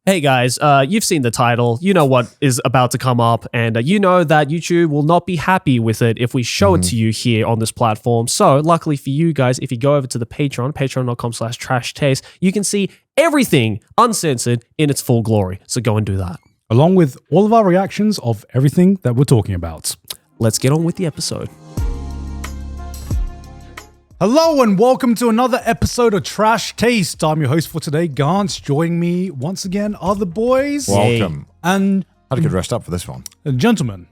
Hey guys, you've seen the title, you know what is about to come up, and you know that YouTube will not be happy with it if we show it to you here on this platform. So luckily for you guys, if you go over to the patreon.com/trashtaste, you can see everything uncensored in its full glory. So go and do that. Along with all of our reactions of everything that we're talking about. Let's get on with the episode. Hello and welcome to another episode of Trash Taste. I'm your host for today, Garnt. Joining me once again are the boys. Welcome. And Had to get dressed up for this one. gentlemen.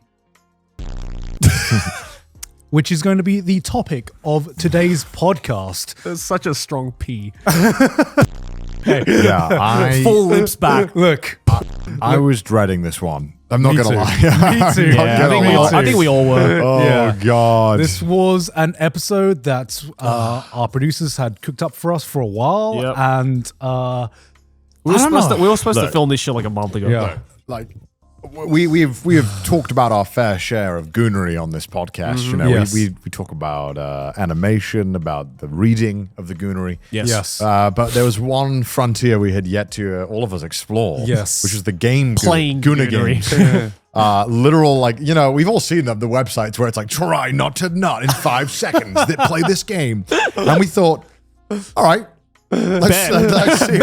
Which is going to be the topic of today's podcast. There's such a strong P. Yeah, Full lips back. Look, I was dreading this one. I'm not Me going to too. lie. Me too. Yeah, I think we all were. Oh, Yeah. God. this was an episode that our producers had cooked up for us for a while. Yep. And We were I don't supposed, know. to, we were supposed to film this shit like a month ago. Yeah. like, we have talked about our fair share of goonery on this podcast. You know, Yes. we talk about animation, about the reading of the goonery. Yes. But there was one frontier we had yet to all of us explore. Yes. Which was the game Playing Gooner goonery. games. Literal, like, you know, we've all seen the websites where it's like, try not to nut in 5 seconds that play this game. And we thought, all right, let's see.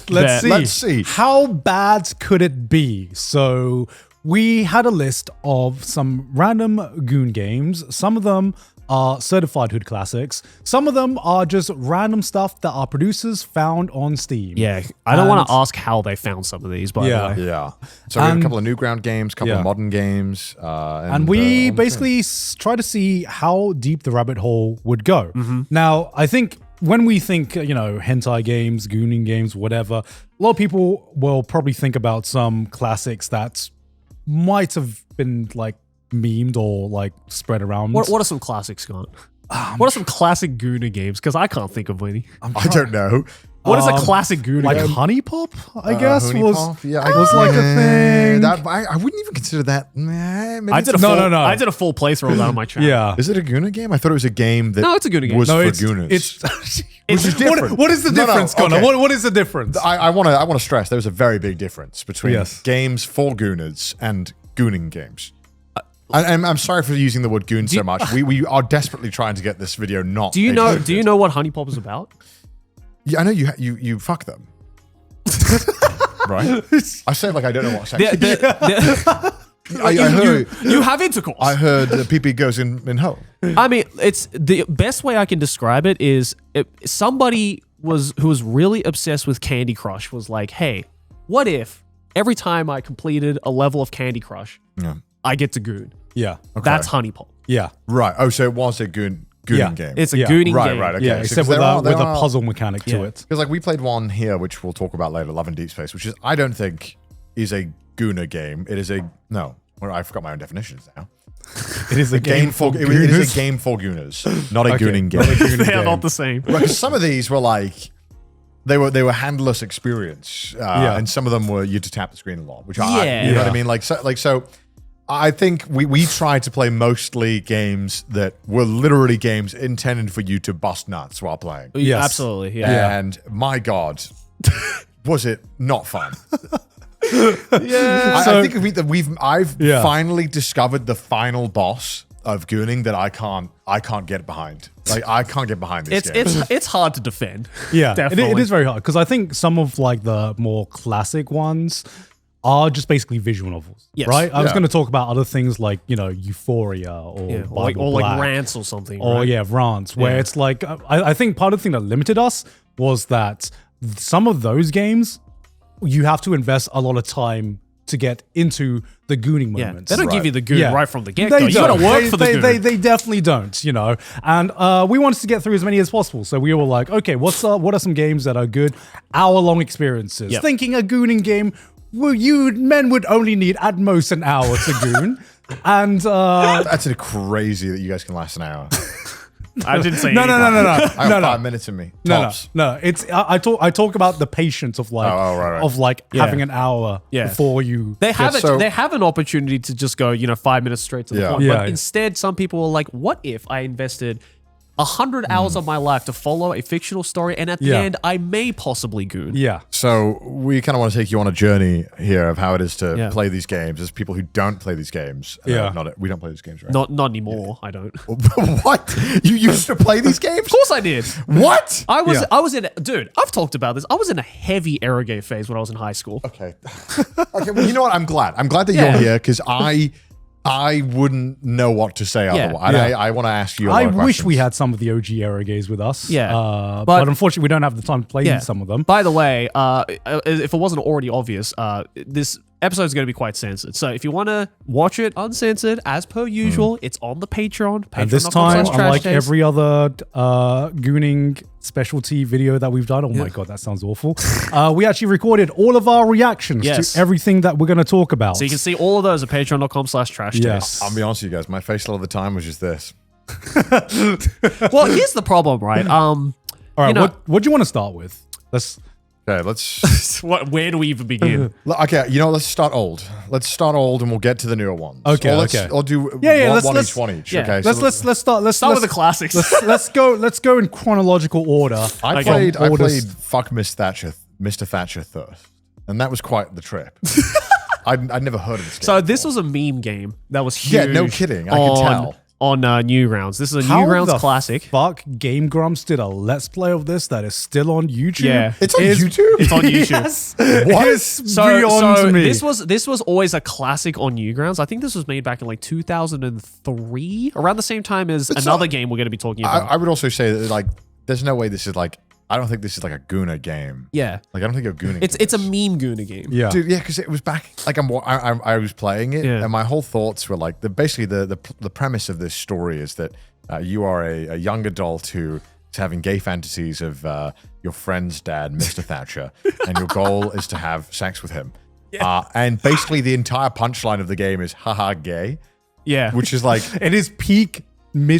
Let's see. How bad could it be? So we had a list of some random Goon games. Some of them are certified hood classics. Some of them are just random stuff that our producers found on Steam. Yeah, I don't want to ask how they found some of these, by Yeah. the way. Yeah. So we have And- a couple of Newground games, a couple Yeah. of modern games. And we basically try to see how deep the rabbit hole would go. Now, I think when we think, you know, hentai games, gooning games, whatever, a lot of people will probably think about some classics that might have been like memed or like spread around. What are some classics, Garnt? What are some classic Gooner games? Because I can't think of any. I don't know. What is a classic Gooner like game? Honey Pop, I guess, Honey was Pop? Yeah, was like a thing. I wouldn't even consider that. Maybe I did a it's- full, no. I did a full playthrough of that on my channel. yeah. Is it a Gooner game? I thought it was a game that No, it's a Gooner game. was No, for it's Gooners. it's is different. What is the No, no, difference, Connor? okay. What is the difference? I want to stress there was a very big difference between Yes. games for Gooners and gooning games. I'm sorry for using the word goon so much. We are desperately trying to get this video not. Do you know? edited. Do you know what Honey Pop is about? Yeah, I know you fuck them. Right? I say it like I don't know what sex. I heard. You have intercourse. I heard PP goes in hole. I mean, it's the best way I can describe it is somebody who was really obsessed with Candy Crush was like, hey, what if every time I completed a level of Candy Crush, Yeah. I get to goon? yeah. That's Honey Pop. Yeah. Right. Oh, so it was a gooning game. It's a Yeah. gooning right. game. Right. Okay. Yeah, So, except 'cause with there a are- puzzle mechanic to Yeah. it. Because like we played one here, which we'll talk about later, Love and Deepspace, which is I don't think is a gooner game. It is a no. Well, I forgot my own definitions now. It is a game for it is gooners. a game for gooners, not a Okay, gooning not a game. gooning They are game. not the same. Right, 'cause some of these were like they were handless experience, and some of them were you had to tap the screen a lot, which I you know what I mean. Like so. I think we tried to play mostly games that were literally games intended for you to bust nuts while playing. Yes. Absolutely. Yeah. And my God, was it not fun? Yeah. I think I've Yeah. finally discovered the final boss of gooning that I can't get behind. Like I can't get behind this game. It's hard to defend. Yeah, Definitely. it is very hard because I think some of like the more classic ones are just basically visual novels, Yes. right? I was Yeah. going to talk about other things like, you know, Euphoria or Yeah, Bible or like Black. rants or something. Or right? yeah, rants, where it's like, I think part of the thing that limited us was that some of those games, you have to invest a lot of time to get into the gooning Yeah. moments. They don't give you the goon right from the get-go. They You gotta don't. work for the goon. They definitely don't, you know. And we wanted to get through as many as possible. So we were like, okay, what are some games that are good hour-long experiences? Yep. Thinking a gooning game, well, men would only need at most an hour to goon. And That's crazy that you guys can last an hour. I didn't say no. I have No, no. 5 minutes in me. No, Tops. no. It's I talk about the patience of like right. of like Yeah. having an hour Yeah. before you. They have so- they have an opportunity to just go, 5 minutes straight to the Yeah. point. Yeah. But instead, some people are like, what if I invested 100 hours of my life to follow a fictional story, and at the end, I may possibly goon. Yeah. So we kind of want to take you on a journey here of how it is to play these games as people who don't play these games. We don't play these games, right? Not anymore. I don't. What? You used to play these games? Of course I did. What? I was in, dude, I've talked about this. I was in a heavy Aerogate phase when I was in high school. Okay. Okay, well, you know what? I'm glad that you're here because I wouldn't know what to say otherwise. I want to ask you a lot of wish questions. we had some of the OG Aerogays with us. Yeah. But unfortunately, we don't have the time to play some of them. By the way, if it wasn't already obvious, this episode is going to be quite censored. So if you want to watch it uncensored, as per usual, it's on the Patreon. And this time, unlike every other gooning specialty video that we've done, oh my God, that sounds awful. We actually recorded all of our reactions to everything that we're going to talk about. So you can see all of those at patreon.com/trash taste. Yes. I'll be honest with you guys, my face a lot of the time was just this. Well, here's the problem, right? All right, what do you want to start with? Okay, let's... Where do we even begin? Okay, let's start old. Let's start old and we'll get to the newer ones. Okay, I'll do one each. Yeah. Okay, let's start with the classics. Let's go in chronological order. I played Fuck Mr. Thatcher Thirst, and that was quite the trip. I'd never heard of this game. So this was a meme game that was huge. Yeah, no kidding. I can tell. On Newgrounds. This is a Newgrounds classic. Fuck, Game Grumps did a Let's Play of this that is still on YouTube. Yeah. It's on YouTube? It's on YouTube. Yes. What? It's beyond me. This was always a classic on Newgrounds. I think this was made back in like 2003, around the same time as another game we're going to be talking about. I would also say that like, there's no way this is like, I don't think this is like a Gooner game. Yeah. Like, I don't think you're gooning. It's a meme Gooner game. Yeah. Dude, yeah, because it was back, like I was playing it and my whole thoughts were like, basically the premise of this story is that you are a young adult who is having gay fantasies of your friend's dad, Mr. Thatcher, and your goal is to have sex with him. Yeah. And basically the entire punchline of the game is, haha, gay. Yeah. Which is like, it is peak early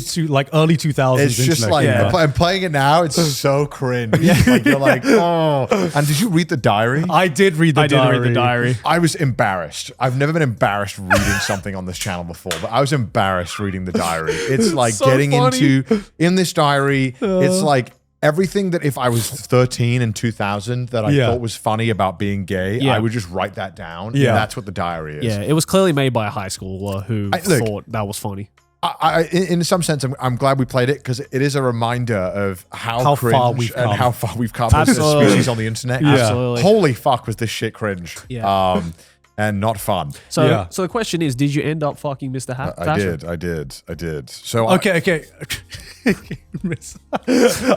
2000s. It's just like, I'm playing it now, it's so cringe. Like, you're like, oh. And did you read the diary? I did read the diary. I was embarrassed. I've never been embarrassed reading something on this channel before, but I was embarrassed reading the diary. It's like so getting funny. in this diary, it's like everything that if I was 13 in 2000 that I thought was funny about being gay, I would just write that down. Yeah. That's what the diary is. Yeah, it was clearly made by a high schooler who thought that was funny. In some sense, I'm glad we played it because it is a reminder of how cringe far we've come. and how far we've come as a species on the internet. Yeah. Absolutely. Holy fuck, was this shit cringe. Yeah. And not fun. So the question is, did you end up fucking Mr. Thatcher? I did. So okay.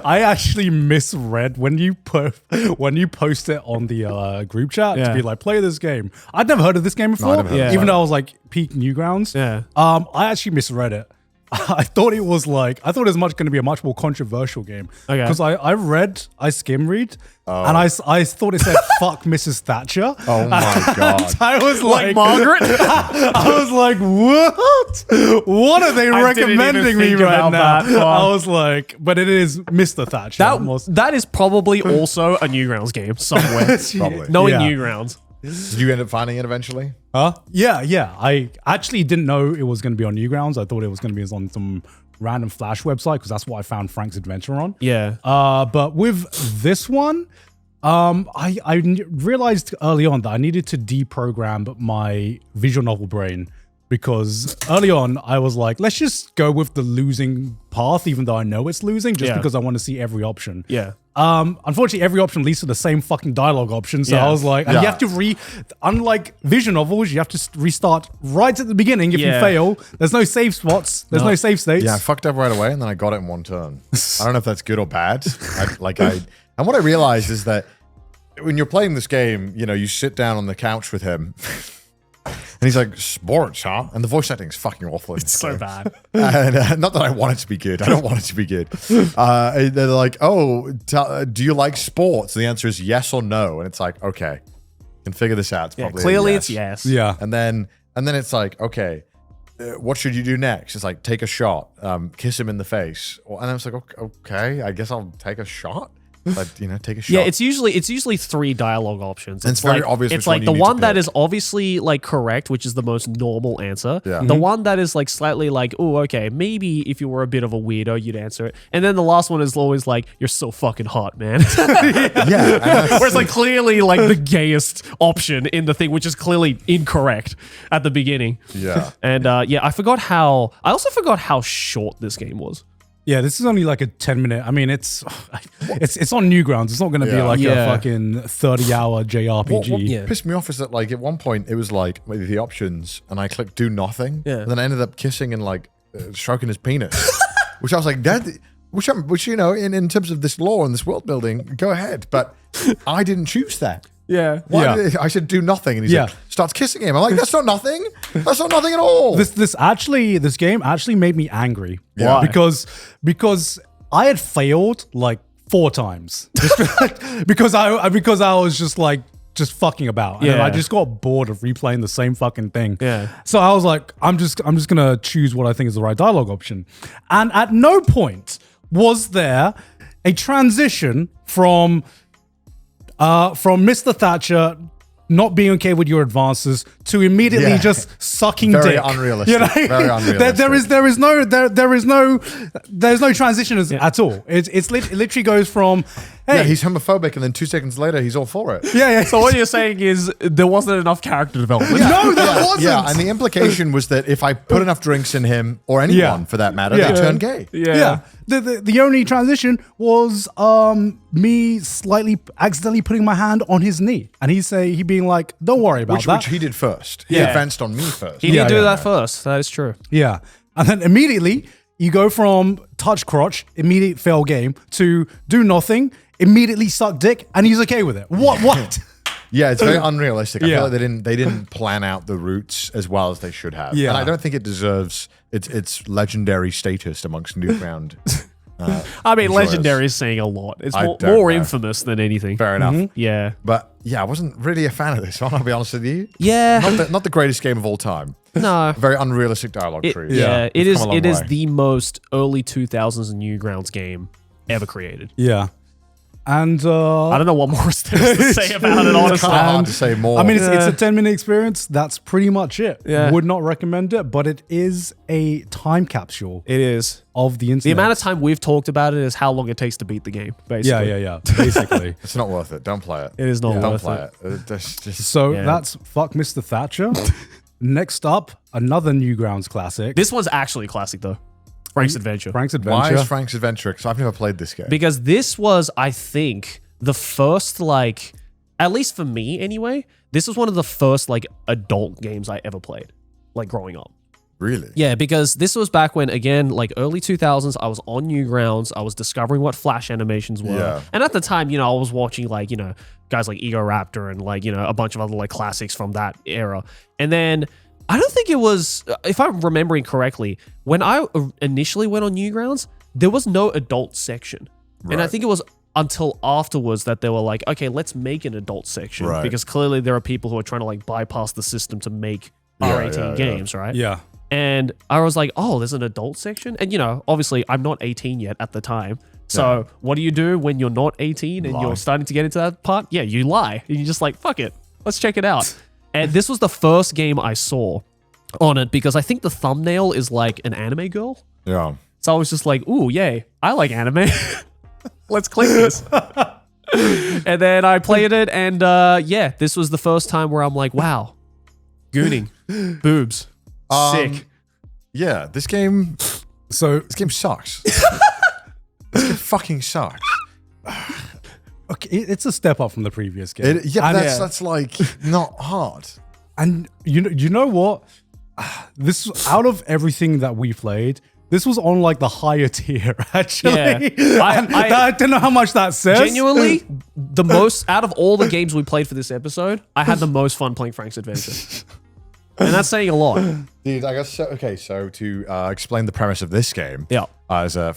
I actually misread when you post it on the group chat to be like, play this game. I'd never heard of this game before, even though I was like peak Newgrounds. Yeah. I actually misread it. I thought it was going to be a much more controversial game. Okay. Because I skim read, and I thought it said "fuck Mrs. Thatcher." Oh my god! I was like Margaret. I was like, what? What are they recommending me right now? I was like, but it is Mr. Thatcher. That is probably also a Newgrounds game somewhere. Probably. Knowing Newgrounds. Did you end up finding it eventually? Yeah. I actually didn't know it was going to be on Newgrounds. I thought it was going to be on some random Flash website because that's what I found Frank's Adventure on. Yeah. But with this one, I realized early on that I needed to deprogram my visual novel brain because early on I was like, let's just go with the losing path, even though I know it's losing, just because I want to see every option. Yeah. Unfortunately, every option leads to the same fucking dialogue option. So I was like, and you have to unlike vision novels, you have to restart right at the beginning if you fail. There's no save spots. There's no save states. Yeah, I fucked up right away and then I got it in one turn. I don't know if that's good or bad. And what I realized is that when you're playing this game, you sit down on the couch with him and he's like, sports, huh? And the voice acting is fucking awful. It's so bad. And not that I want it to be good. I don't want it to be good. They're like, oh, do you like sports? And the answer is yes or no. And it's like, okay, can figure this out. It's probably clearly yes. it's yes. Yeah. And then it's like, okay, what should you do next? It's like, take a shot, kiss him in the face. And I was like, okay, I guess I'll take a shot. but take a shot. Yeah, it's usually 3 dialogue options. It's very obvious It's which like one the you need one to that pick. is obviously like correct, which is the most normal answer. Yeah. The one that is like slightly like, oh, okay, maybe if you were a bit of a weirdo, you'd answer it. And then the last one is always like, you're so fucking hot, man. Yeah. Where it's like clearly like the gayest option in the thing, which is clearly incorrect at the beginning. Yeah. And I also forgot how short this game was. Yeah, this is only like a 10-minute. I mean, it's on Newgrounds. It's not going to be like a fucking 30-hour JRPG. What pissed me off is that like at one point it was like maybe the options, and I clicked do nothing, and then I ended up kissing and like stroking his penis, which I was like, that, which in terms of this lore and this world building, go ahead, but I didn't choose that. Yeah. I should do nothing, and he's like, starts kissing him. I'm like, that's not nothing. That's not nothing at all. This game actually made me angry. Yeah. Why? Because I had failed like 4 times. because I was just fucking about. And I just got bored of replaying the same fucking thing. Yeah. So I was like, I'm just gonna choose what I think is the right dialogue option. And at no point was there a transition from Mr. Thatcher not being okay with your advances to immediately just sucking Very dick. unrealistic. Very unrealistic. There's no transition at all. It literally goes from, hey, he's homophobic, and then 2 seconds later he's all for it. yeah. So what you're saying is there wasn't enough character development. No, there wasn't. Yeah, and the implication was that if I put enough drinks in him, or anyone for that matter, they turn gay. Yeah. The only transition was me slightly accidentally putting my hand on his knee, and he being like, "Don't worry about that." Which he did first. He Yeah. advanced on me first. He did do that first. That is true. Yeah, and then immediately you go from touch crotch, immediate fail game, to do nothing, immediately suck dick, and he's okay with it. What? Yeah, it's very unrealistic. I Yeah. feel like they didn't plan out the routes as well as they should have. Yeah. And I don't think it deserves its legendary status amongst Newground. I mean, enjoyers. legendary is saying a lot. It's I more don't know. infamous than anything. Fair enough. Yeah. But yeah, I wasn't really a fan of this one, I'll be honest with you. Yeah. Not the greatest game of all time. No. Very unrealistic dialogue tree. Yeah. It We've is. come a long It is way. the most early 2000s Newgrounds game ever created. Yeah, and I don't know what more is there to say about it, It's honestly. kind of hard to say more. I mean, it's a 10-minute experience. That's pretty much it. Yeah. Would not recommend it, but it is a time capsule It is. of the internet. The amount of time we've talked about it is how long it takes to beat the game, basically. yeah. Basically. it's not worth it. Don't play it. It is not Don't worth play it. it. Just So Yeah. that's fuck Mr. Thatcher. Next up, another Newgrounds classic. This one's actually a classic, though. Frank's Adventure. Frank's why Adventure. is Frank's Adventure? Because I've never played this game. Because this was, I think, the first, like, at least for me anyway, this was one of the first, like, adult games I ever played, like, growing up. Really? Yeah, because this was back when, again, like, early 2000s, I was on Newgrounds, I was discovering what Flash animations were. Yeah. And at the time, I was watching, like, guys like Ego Raptor and, like, a bunch of other, like, classics from that era. And then I don't think it was, if I'm remembering correctly, when I initially went on Newgrounds, there was no adult section. And I Right. think it was until afterwards that they were like, okay, let's make an adult section. Right. Because clearly there are people who are trying to like bypass the system to make R18 games, right? Yeah. And I was like, oh, there's an adult section? And obviously I'm not 18 yet at the time. So what do you do when you're not 18 and Lie. you're starting to get into that part? Yeah, you lie. And you're just like, fuck it. Let's check it out. And this was the first game I saw on it because I think the thumbnail is like an anime girl. Yeah. So I was just like, ooh, yay, I like anime. Let's click this. And then I played it, and this was the first time where I'm like, wow, gooning, boobs, sick. Yeah, this game So sucks. This game fucking sucks. okay, it's a step up from the previous game. That's like not hard. And you know what? This out of everything that we played, this was on like the higher tier, actually. Yeah. I don't know how much that says. Genuinely, the most out of all the games we played for this episode, I had the most fun playing Frank's Adventure. And that's saying a lot. Dude, I guess so. Okay, so to explain the premise of this game, Yeah. is a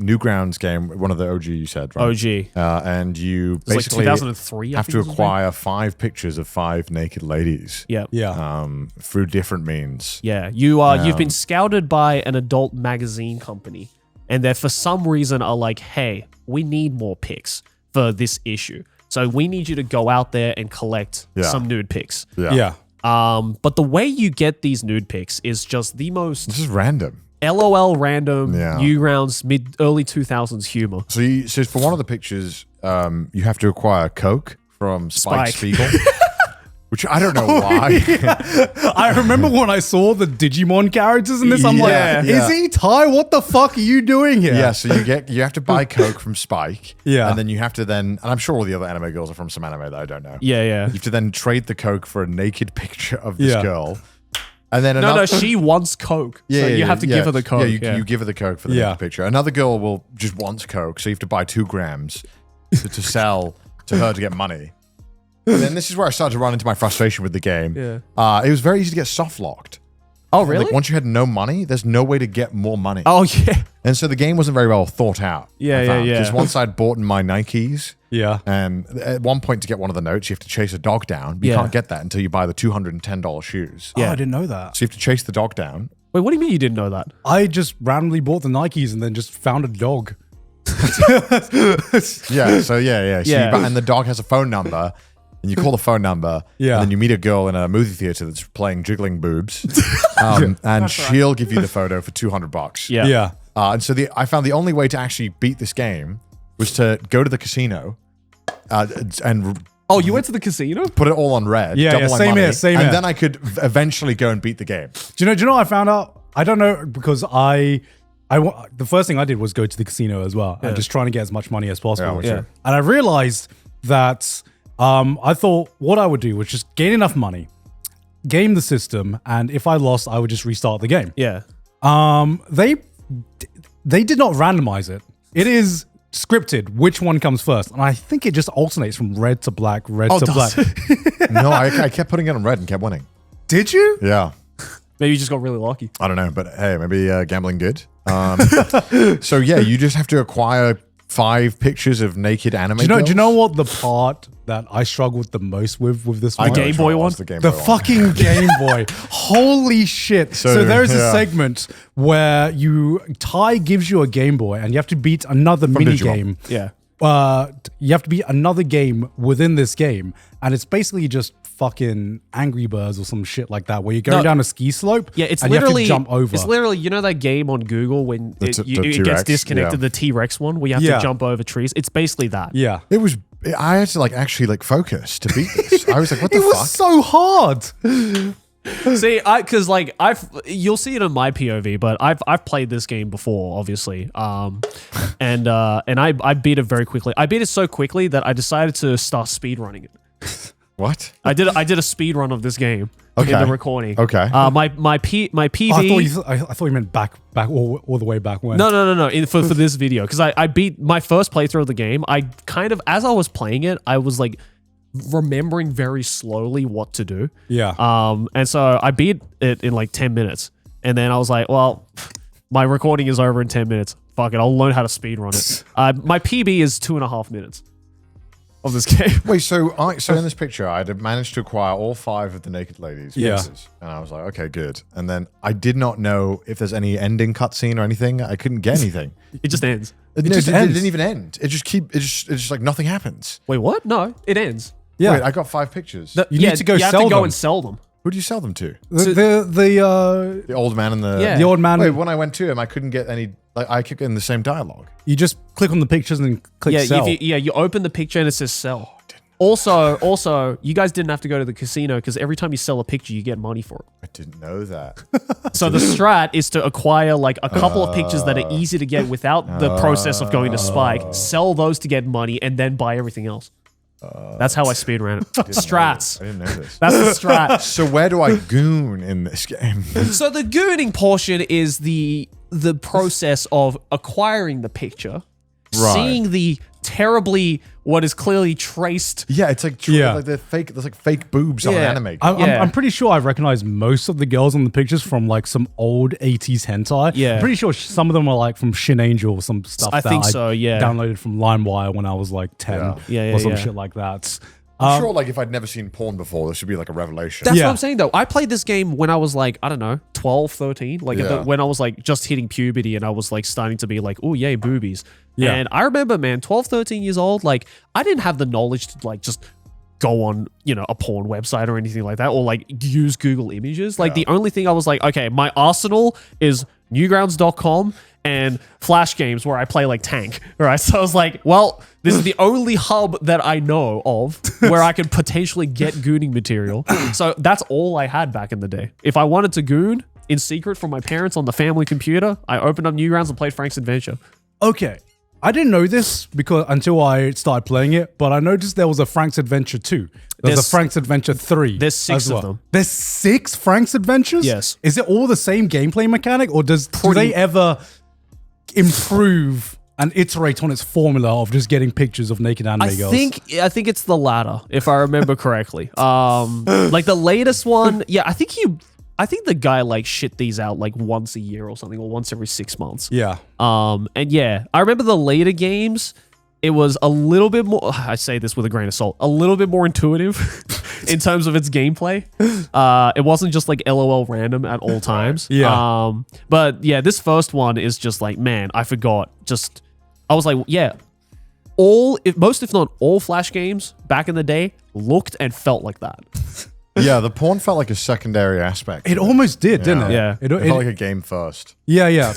Newgrounds game, one of the OG you said, right? OG. And you It's like basically 2003, I have think to it was acquire 5 pictures of 5 naked ladies. Yeah. Yeah. Through different means. Yeah. You've been scouted by an adult magazine company and they for some reason are like, hey, we need more pics for this issue. So we need you to go out there and collect some nude pics. Yeah. But the way you get these nude pics is just the most... This is random. LOL random, Newgrounds, early 2000s humor. So for one of the pictures, you have to acquire Coke from Spike Spiegel. Which I don't know why. I remember when I saw the Digimon characters in this, I'm like, is he Thai? What the fuck are you doing here? Yeah, so you have to buy Coke from Spike. Yeah. And then you have to and I'm sure all the other anime girls are from some anime that I don't know. Yeah. You have to then trade the Coke for a naked picture of this girl. And then no, she wants Coke. So you have to give her the Coke. You give her the Coke for the naked picture. Another girl will just wants Coke, so you have to buy 2 grams to sell to her to get money. And then this is where I started to run into my frustration with the game. Yeah. It was very easy to get soft locked. Oh, really? Like once you had no money, there's no way to get more money. Oh, yeah. And so the game wasn't very well thought out. Yeah. Because once I'd bought my Nikes, and at one point to get one of the notes, you have to chase a dog down. But you can't get that until you buy the $210 shoes. I didn't know that. So you have to chase the dog down. Wait, what do you mean you didn't know that? I just randomly bought the Nikes and then just found a dog. So and the dog has a phone number. And you call the phone number, and then you meet a girl in a movie theater that's playing jiggling boobs, and she'll give you the photo for $200. Yeah. And so I found the only way to actually beat this game was to go to the casino, and oh, you went to the casino? put it all on red. double my same money, here, same and here. then I could eventually go and beat the game. Do you know what I found out? I don't know, because the first thing I did was go to the casino as well, and just trying to get as much money as possible. Yeah. And I realized that I thought what I would do was just gain enough money, game the system, and if I lost, I would just restart the game. Yeah. They did not randomize it. It is scripted which one comes first, and I think it just alternates from red to black, red to black. No, I kept putting it on red and kept winning. Did you? Yeah. Maybe you just got really lucky. I don't know, but hey, maybe gambling good. So yeah, you just have to acquire 5 pictures of naked anime. Do you know what the part that I struggled the most with this one? Game Boy one? The fucking Game Boy. Holy shit. So there's a segment where Ty gives you a Game Boy and you have to beat another mini game. Yeah. You have to beat another game within this game, and it's basically just fucking Angry Birds or some shit like that, where you're going down a ski slope. Yeah, it's and literally you have to jump over. It's literally, you know that game on Google when it gets disconnected, the T-Rex one, where you have to jump over trees. It's basically that. Yeah, it was. I had to actually focus to beat this. I was like, what the fuck? It was so hard. See, because you'll see it in my POV, but I've played this game before, obviously, and I beat it very quickly. I beat it so quickly that I decided to start speedrunning it. What? I did a speed run of this game in the recording. Okay. My PV. I thought you meant back all the way back when. No. For this video, because I beat my first playthrough of the game. I kind of, as I was playing it, I was like remembering very slowly what to do. Yeah. And so I beat it in like 10 minutes, and then I was like, well, my recording is over in 10 minutes. Fuck it, I'll learn how to speed run it. My PB is 2.5 minutes of this game. Wait, so in this picture, I had managed to acquire all 5 of the naked ladies' faces, and I was like, okay, good. And then I did not know if there's any ending cutscene or anything. I couldn't get anything. It just ends. It didn't even end. It just like nothing happens. Wait, what? No, it ends. Yeah. Wait, I got 5 pictures. You need to go you have sell to go them. and sell them. Who do you sell them to? The old man and the Yeah. the old man. Wait, when I went to him, I couldn't get any. Like, I kept getting the same dialogue. You just click on the pictures and click sell. You open the picture and it says sell. Also, you guys didn't have to go to the casino because every time you sell a picture, you get money for it. I didn't know that. So the strat is to acquire like a couple of pictures that are easy to get without the process of going to Spike, sell those to get money, and then buy everything else. That's how I speedran it. Strats. I didn't know this. That's the strat. So where do I goon in this game? So the gooning portion is the process of acquiring the picture, seeing the terribly what is clearly traced. Yeah, it's like like they're fake. There's like fake boobs on anime. I'm pretty sure I recognize most of the girls in the pictures from like some old 80s hentai. Yeah. I'm pretty sure some of them are like from Shin Angel or some stuff I think so, yeah. downloaded from LimeWire when I was like 10 Yeah, or some yeah. shit like that. I'm sure, like, if I'd never seen porn before, this would be like a revelation. That's what I'm saying, though. I played this game when I was like, I don't know, 12, 13. Like, when I was like just hitting puberty and I was like starting to be like, oh, yay, boobies. Yeah. And I remember, man, 12, 13 years old, like, I didn't have the knowledge to like just go on, you know, a porn website or anything like that, or like use Google Images. Like, the only thing I was like, okay, my arsenal is newgrounds.com and Flash games where I play like Tank. All right. So I was like, well, this is the only hub that I know of where I could potentially get gooning material. So that's all I had back in the day. If I wanted to goon in secret from my parents on the family computer, I opened up Newgrounds and played Frank's Adventure. Okay. I didn't know this until I started playing it, but I noticed there was a Frank's Adventure 2. There's a Frank's Adventure 3. There's 6 of them. There's 6 Frank's Adventures? Yes. Is it all the same gameplay mechanic, or do they ever improve and iterate on its formula of just getting pictures of naked anime girls? I think it's the latter, if I remember correctly. Like the latest one, I think the guy like shit these out like once a year or something, or once every 6 months. Yeah. And yeah, I remember the later games, it was a little bit more, I say this with a grain of salt, a little bit more intuitive in terms of its gameplay. It wasn't just like LOL random at all times. Yeah. But yeah, this first one is just like, man, I forgot. I was like, yeah, most if not all Flash games back in the day looked and felt like that. Yeah, the porn felt like a secondary aspect. It almost did, didn't it? Yeah. It felt like a game first. Yeah.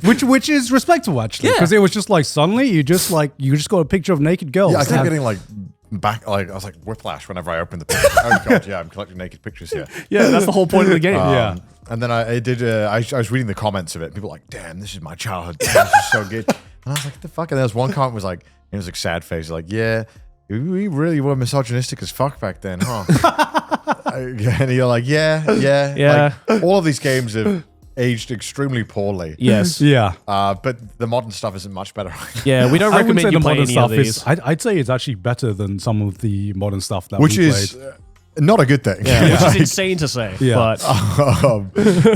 which is respectable, actually. Because it was just like, suddenly you just got a picture of naked girls. Yeah, I kept getting like I was like whiplash whenever I opened the picture. Oh god, yeah, I'm collecting naked pictures here. Yeah, that's the whole point of the game. Yeah. And then I was reading the comments of it. People were like, damn, this is my childhood. Damn, this is so good. And I was like, what the fuck? And there was one comment was like, it was like sad face, like, yeah, we really were misogynistic as fuck back then, huh? And you're like, yeah. Like, all of these games have aged extremely poorly. Yes. Yeah. But the modern stuff isn't much better. Yeah, we don't recommend you play any of these. I'd say it's actually better than some of the modern stuff that Which we is played. Not a good thing. Yeah, which is insane to say. Yeah. But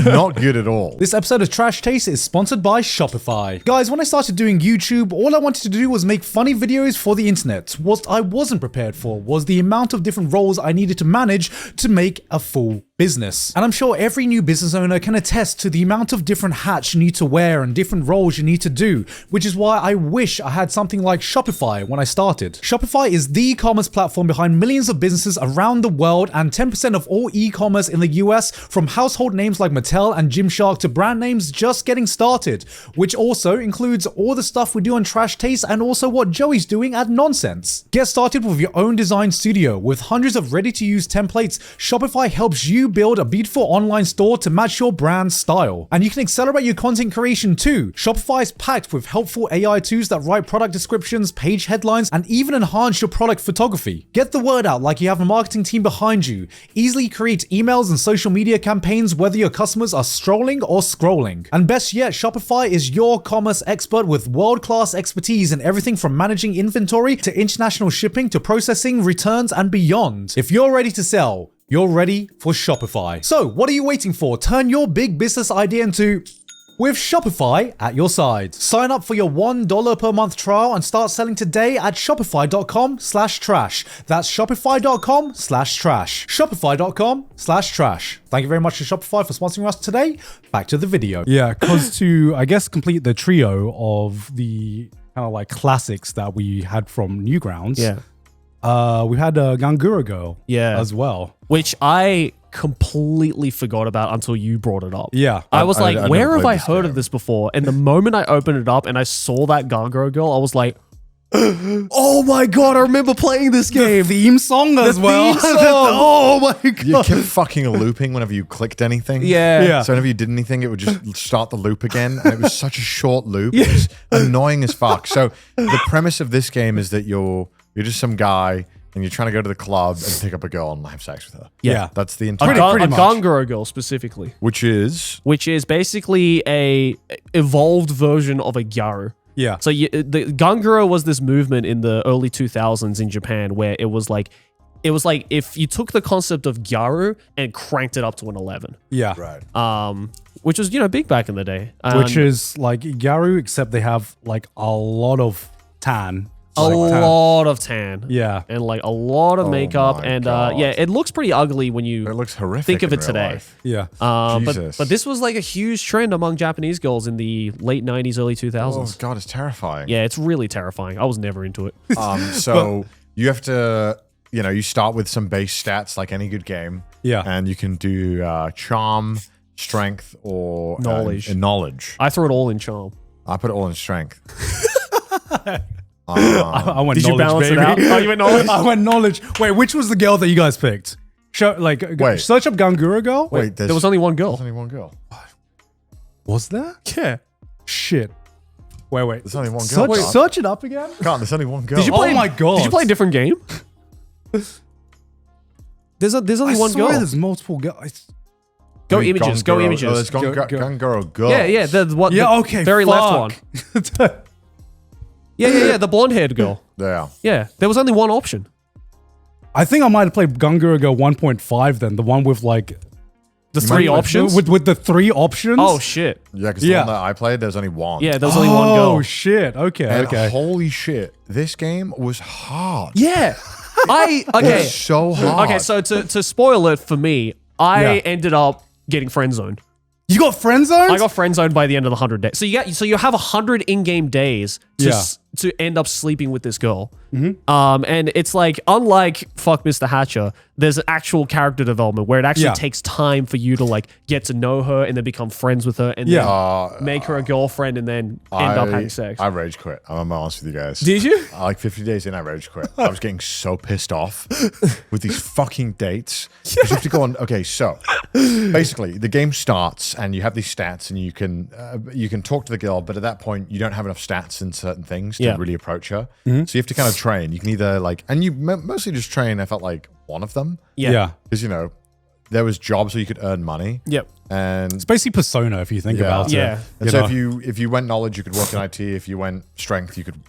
not good at all. This episode of Trash Taste is sponsored by Shopify. Guys, when I started doing YouTube, all I wanted to do was make funny videos for the internet. What I wasn't prepared for was the amount of different roles I needed to manage to make a full business. And I'm sure every new business owner can attest to the amount of different hats you need to wear and different roles you need to do, which is why I wish I had something like Shopify when I started. Shopify is the e-commerce platform behind millions of businesses around the world and 10% of all e-commerce in the US, from household names like Mattel and Gymshark to brand names just getting started, which also includes all the stuff we do on Trash Taste and also what Joey's doing at Nonsense. Get started with your own design studio. With hundreds of ready-to-use templates, Shopify helps you build a beautiful online store to match your brand style. And you can accelerate your content creation too. Shopify is packed with helpful AI tools that write product descriptions, page headlines, and even enhance your product photography. Get the word out like you have a marketing team behind you. Easily create emails and social media campaigns whether your customers are strolling or scrolling. And best yet, Shopify is your commerce expert with world-class expertise in everything from managing inventory to international shipping to processing, returns, and beyond. If you're ready to sell, you're ready for Shopify. So what are you waiting for? Turn your big business idea into with Shopify at your side. Sign up for your $1 per month trial and start selling today at shopify.com/trash. That's shopify.com/trash. Shopify.com/trash. Thank you very much to Shopify for sponsoring us today. Back to the video. Yeah, because to, I guess, complete the trio of the kind of like classics that we had from Newgrounds. yeah. We had a Ganguro girl as well. Which I completely forgot about until you brought it up. Yeah. I was like, I where never have played I this heard game. of this before? And the moment I opened it up and I saw that Ganguro girl, I was like, oh my god, I remember playing this game. The theme song as well. theme song. Oh my god. You kept fucking looping whenever you clicked anything. Yeah. So whenever you did anything, it would just start the loop again. And it was such a short loop. It was annoying as fuck. So the premise of this game is that you're just some guy and you're trying to go to the club and pick up a girl and have sex with her. Yeah. That's the A entire pretty much. Ganguro girl specifically. Which is Basically a evolved version of a gyaru. Yeah. So the Ganguro was this movement in the early 2000s in Japan where it was like if you took the concept of gyaru and cranked it up to an 11. Yeah. right. Which was, big back in the day. Which is like Gyaru, except they have like a lot of tan A lot of tan. Yeah. And like a lot of makeup. my And God. yeah, it looks pretty ugly when you It looks horrific. think of in it real today. life. Yeah. But this was like a huge trend among Japanese girls in the late 90s, early 2000s. Oh God, it's terrifying. Yeah, it's really terrifying. I was never into it. So you have to, you start with some base stats like any good game. Yeah. And you can do charm, strength, or Knowledge. And knowledge. I threw it all in charm. I put it all in strength. I went Did you knowledge, balance baby. it out? Oh, you went knowledge? I went knowledge. Wait, which was the girl that you guys picked? Search up Ganguro girl. Wait, There was only one girl. There's only one girl. Was there? Yeah. Shit. Wait. There's only one girl. Search it up again. God, there's only one girl. Did you play? Oh my God. Did you play a different game? There's only one girl. There's multiple girls. Go images. Go Ganguro. images. Oh, there's Ganguro girl. Yeah. The what? Yeah. the Okay. Very left one. one. Yeah. The blonde-haired girl. Yeah. Yeah. There was only one option. I think I might have played Ganguro Girl 1.5 then, the one with like The three options. with the three options. Oh shit. Yeah, because the one that I played, there's only one. Yeah. There was only one girl. Oh shit. Okay. And okay. holy shit, this game was hard. Yeah. It Okay. was so hard. Okay. So to spoil it for me, I Yeah. ended up getting friend zoned. You got friend zoned? I got friend zoned by the end of the 100 days. So you have 100 in-game days to end up sleeping with this girl. And it's like, unlike Fuck Mr. Hatcher, there's actual character development where it actually takes time for you to like get to know her and then become friends with her and then make her a girlfriend and then end up having sex. I rage quit. I'm gonna be honest with you guys. Did you? Like 50 days in, I rage quit. I was getting so pissed off with these fucking dates. 'Cause you have to go on. Okay, so basically, the game starts and you have these stats and you can talk to the girl, but at that point, you don't have enough stats in certain things to really approach her. So you have to kind of train. You can either like, and you mostly just train. I felt like one of them. Yeah. Because there was jobs where you could earn money. Yep. And It's basically Persona if you think about it. Yeah. And so if you went knowledge, you could work in IT. If you went strength, you could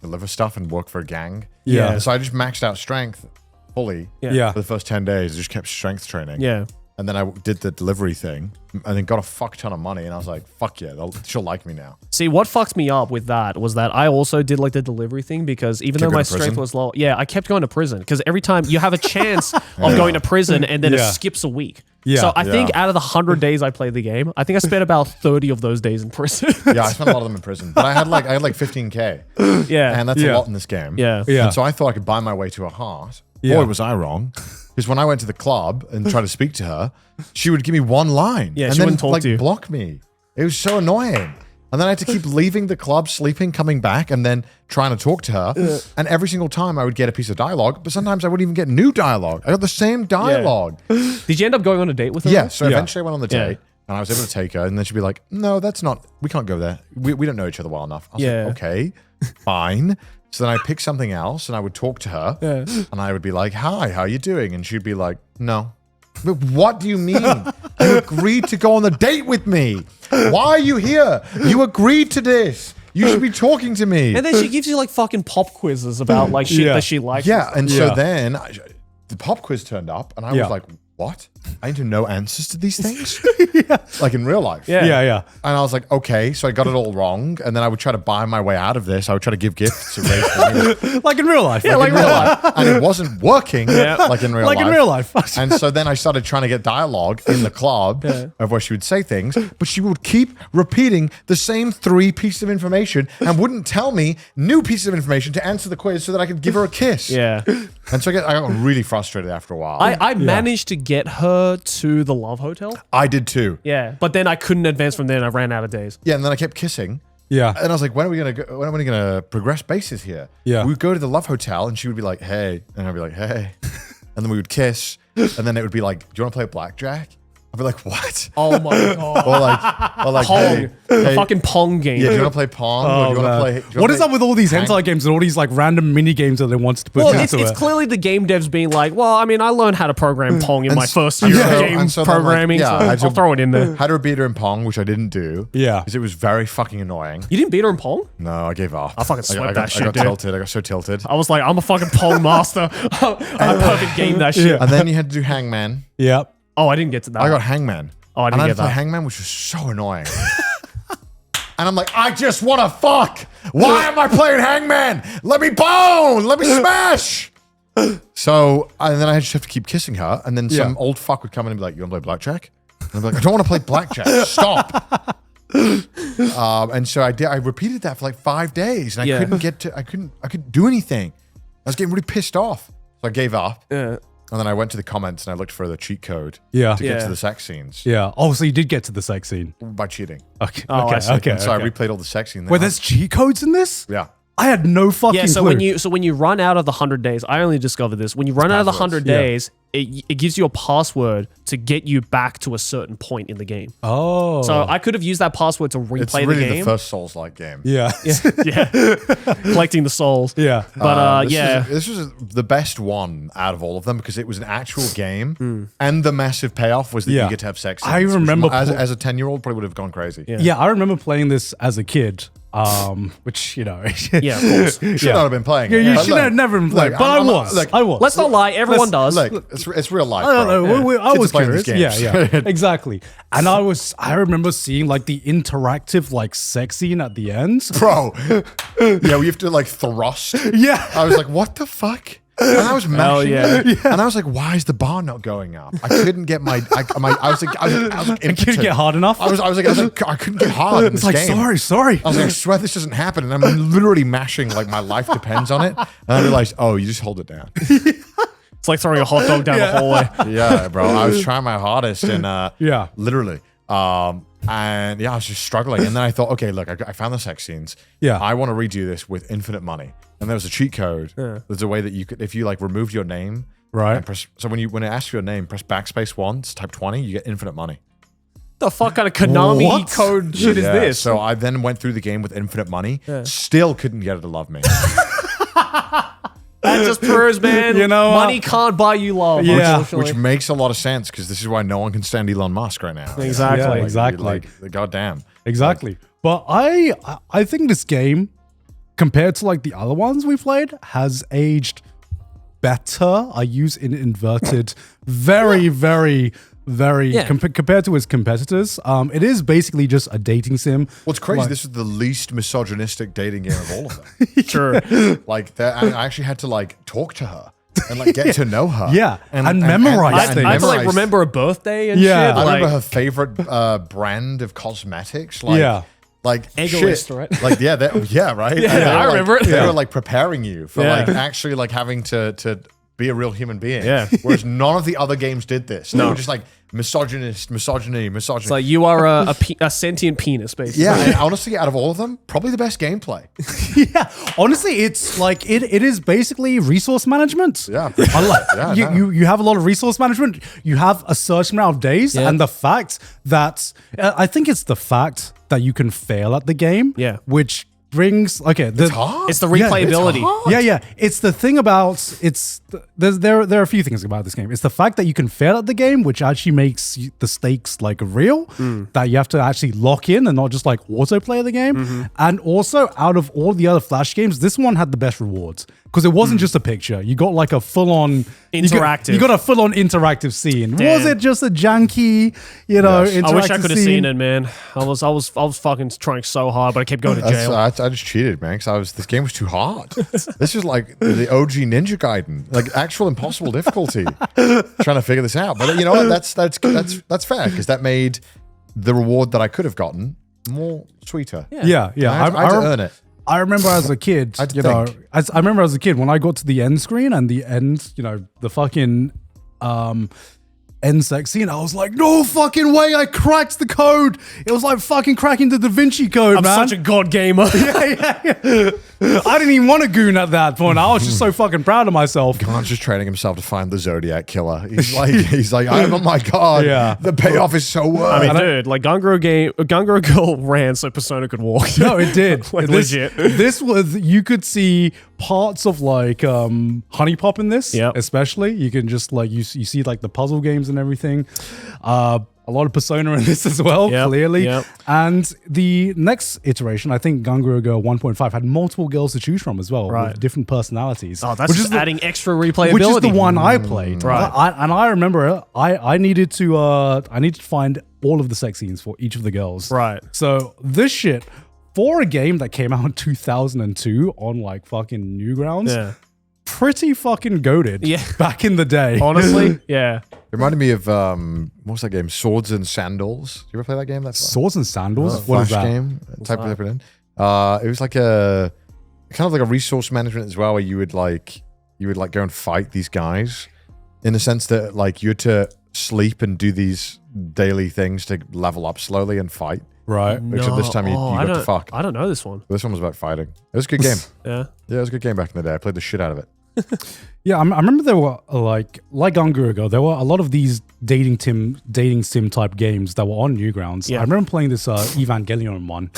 deliver stuff and work for a gang. Yeah. And so I just maxed out strength fully Yeah. for the first 10 days. I just kept strength training. Yeah. And then I did the delivery thing and then got a fuck ton of money. And I was like, fuck yeah, she'll like me now. See, what fucked me up with that was that I also did like the delivery thing because even though going my to prison? strength was low, I kept going to prison because every time you have a chance of going to prison and then it skips a week. Yeah. So I think out of the 100 days I played the game, I think I spent about 30 of those days in prison. Yeah, I spent a lot of them in prison. But I had like 15K. Yeah. And that's a lot in this game. Yeah. Yeah. And so I thought I could buy my way to her heart. Yeah. Boy, was I wrong. Because when I went to the club and tried to speak to her, she would give me one line. Yeah, and she then wouldn't talk to you. block me. It was so annoying. And then I had to keep leaving the club, sleeping, coming back, and then trying to talk to her. And every single time I would get a piece of dialogue, but sometimes I wouldn't even get new dialogue. I got the same dialogue. Did you end up going on a date with her? Yeah. So eventually I went on the Yeah. date. And I was able to take her, and then she'd be like, "No, that's not. We can't go there. We don't know each other well enough." I was Yeah. like, "Okay, fine." So then I picked something else, and I would talk to her, and I would be like, "Hi, how you doing?" And she'd be like, "No." But what do you mean? You agreed to go on the date with me. Why are you here? You agreed to this. You should be talking to me. And then she gives you like fucking pop quizzes about like shit that she likes. Yeah, and Yeah. so then the pop quiz turned up, and I was like, "What? I need to know answers to these things?" Like in real life. Yeah. Yeah. And I was like, okay, so I got it all wrong. And then I would try to buy my way out of this. I would try to give gifts to raise money. Like in real life. Yeah, Like in real life. And it wasn't working like in real life. Like in real life. And so then I started trying to get dialogue in the club of where she would say things, but she would keep repeating the same 3 pieces of information and wouldn't tell me new pieces of information to answer the quiz so that I could give her a kiss. Yeah. And so I got really frustrated after a while. I managed to get her to the Love Hotel. I did too. Yeah. But then I couldn't advance from there and I ran out of days. Yeah, and then I kept kissing. Yeah. And I was like, when are we gonna progress bases here? Yeah. We'd go to the Love Hotel and she would be like, hey. And I'd be like, hey. And then we would kiss. And then it would be like, do you want to play blackjack? I'd be like, what? Oh my God. Or like Pong. hey, The hey, fucking Pong game. yeah, do you want to play Pong? Or do you want to play? What is up with all these Hang- hentai games and all these like random mini games that they want to put Well, into it's it? clearly the game devs being like, well, I mean, I learned how to program Pong in my first year of game and so then, like, programming, yeah, I had so I'll to- throw it in there. Had her beat her in Pong, which I didn't do. Yeah. Because it was very fucking annoying. You didn't beat her in Pong? No, I gave up. I fucking swept got- that shit, I got dude. tilted. I got so tilted. I was like, I'm a fucking Pong master. I perfect game that shit. And then you had to do Hangman. Yep. Oh, I didn't get to that. I got Hangman. Oh, I didn't and I get had to play that. Hangman, which was so annoying. And I'm like, I just want to fuck. Why am I playing Hangman? Let me bone. Let me smash. So, and then I just have to keep kissing her. And then some old fuck would come in and be like, you want to play blackjack? And I'm like, I don't want to play blackjack. Stop. And so I did. I repeated that for like 5 days, and I couldn't do anything. I was getting really pissed off, so I gave up. Yeah. And then I went to the comments and I looked for the cheat code. To get to the sex scenes. Yeah. Oh, so you did get to the sex scene by cheating. Okay. Oh, Okay. So I replayed all the sex scenes. Wait, there's cheat codes in this? Yeah. I had no fucking clue. when you run out of the 100 days, I only discovered this. When you run out of the 100 days, it gives you a password to get you back to a certain point in the game. Oh. So I could have used that password to replay It's really the game. the first Souls-like game. Yeah. Collecting the souls. Yeah. But this was the best one out of all of them because it was an actual game, and the massive payoff was that you get to have sex. I remember as a 10-year-old probably would have gone crazy. Yeah, I remember playing this as a kid. Which, you know. Yeah, of course. Should not have been playing. Yeah, it. you should have never been playing. But I was. Let's not lie. Everyone does. Look, it's real life. I don't know. I was Kids are playing curious. these games. Yeah, exactly. And I remember seeing like the interactive like sex scene at the end. Bro. Yeah, we have to like thrust. Yeah. I was like, what the fuck? And I was mashing it. And I was like, why is the bar not going up? I couldn't get I was like I couldn't get hard enough. I was like, I couldn't get hard in this game. Sorry. I was like, I swear this doesn't happen. And I'm literally mashing like my life depends on it. And I realized, oh, you just hold it down. It's like throwing a hot dog down the hallway. Yeah, bro. I was trying my hardest and literally. And yeah, I was just struggling. And then I thought, okay, look, I found the sex scenes. Yeah. I want to redo this with infinite money. And there was a cheat code. There's a way that you could, if you like removed your name, right? So when it asks for your name, press backspace once, type 20, you get infinite money. The fuck kind of Konami code shit is this? So I then went through the game with infinite money. Still couldn't get her to love me. That just proves, man, money can't buy you love. Yeah. Which makes a lot of sense because this is why no one can stand Elon Musk right now. Exactly. Yeah, exactly. Like the goddamn. Exactly. But I think this game, compared to like the other ones we played, has aged better. I use in inverted very, very, very compared to its competitors. It is basically just a dating sim. What's crazy, this is the least misogynistic dating game of all of them. Sure. Like I actually had to like talk to her and like get to know her. Yeah. And memorize things. I had to like remember her birthday and Yeah. shit. I like, remember her favorite brand of cosmetics. Like, like Egoist, shit. right? Like right? Yeah, I remember it. They were like preparing you for like actually like having to be a real human being. Yeah. Whereas none of the other games did this. They were just like misogyny. It's like you are a sentient penis, basically. Yeah, and honestly, out of all of them, probably the best gameplay. Yeah, honestly, it's like it is basically resource management. Yeah, you have a lot of resource management. You have a certain amount of days, and the fact that I think it's the fact that you can fail at the game. Yeah, which brings it's hard. It's the replayability. It's the thing about there are a few things about this game. It's the fact that you can fail at the game, which actually makes the stakes like real. That you have to actually lock in and not just like autoplay the game. And also, out of all the other Flash games, this one had the best rewards because it wasn't just a picture. You got like a full-on interactive. You got a full-on interactive scene. Damn. Was it just a janky, interactive I wish I could have scene? seen it, man. I was fucking trying so hard, but I kept going to jail. I just cheated, man, because this game was too hard. This is like the OG Ninja Gaiden, like actual impossible difficulty. Trying to figure this out, but you know what? That's fair because that made the reward that I could have gotten more sweeter. Yeah. I had to earn it. I remember as a kid, I remember as a kid when I got to the end screen and the end, the fucking end sex scene, I was like, no fucking way, I cracked the code. It was like fucking cracking the Da Vinci Code, I'm man. such a god gamer. I didn't even want to goon at that point. I was just so fucking proud of myself. Garnt's just training himself to find the Zodiac killer. He's like, oh my god, the payoff is so worth. I mean, dude, like Ganguro Girl ran so Persona could walk. No, it did. Like legit. This was, you could see parts of like Honey Pop in this, especially. You can just like, you see like the puzzle games and everything. A lot of Persona in this as well, clearly. And the next iteration, I think Ganguro Girl 1.5 had multiple girls to choose from as well, with different personalities. Oh, that's just adding extra replayability. Which is the one I played. Right. And I remember I needed to find all of the sex scenes for each of the girls. Right. So this shit for a game that came out in 2002 on like fucking Newgrounds, Yeah. pretty fucking goated back in the day. Honestly, yeah. It reminded me of what was that game? Swords and Sandals. You ever play that game? That's Swords and Sandals? What is that? Game. Type it in. It was like a kind of like a resource management as well, where you would like go and fight these guys, in the sense that like you had to sleep and do these daily things to level up slowly and fight. Right. Except this time you got to fuck. I don't know this one. This one was about fighting. It was a good game. Yeah. Yeah, it was a good game back in the day. I played the shit out of it. Yeah, I remember there were like Ganguro, there were a lot of these dating sim type games that were on Newgrounds. Yeah. I remember playing this Evangelion one.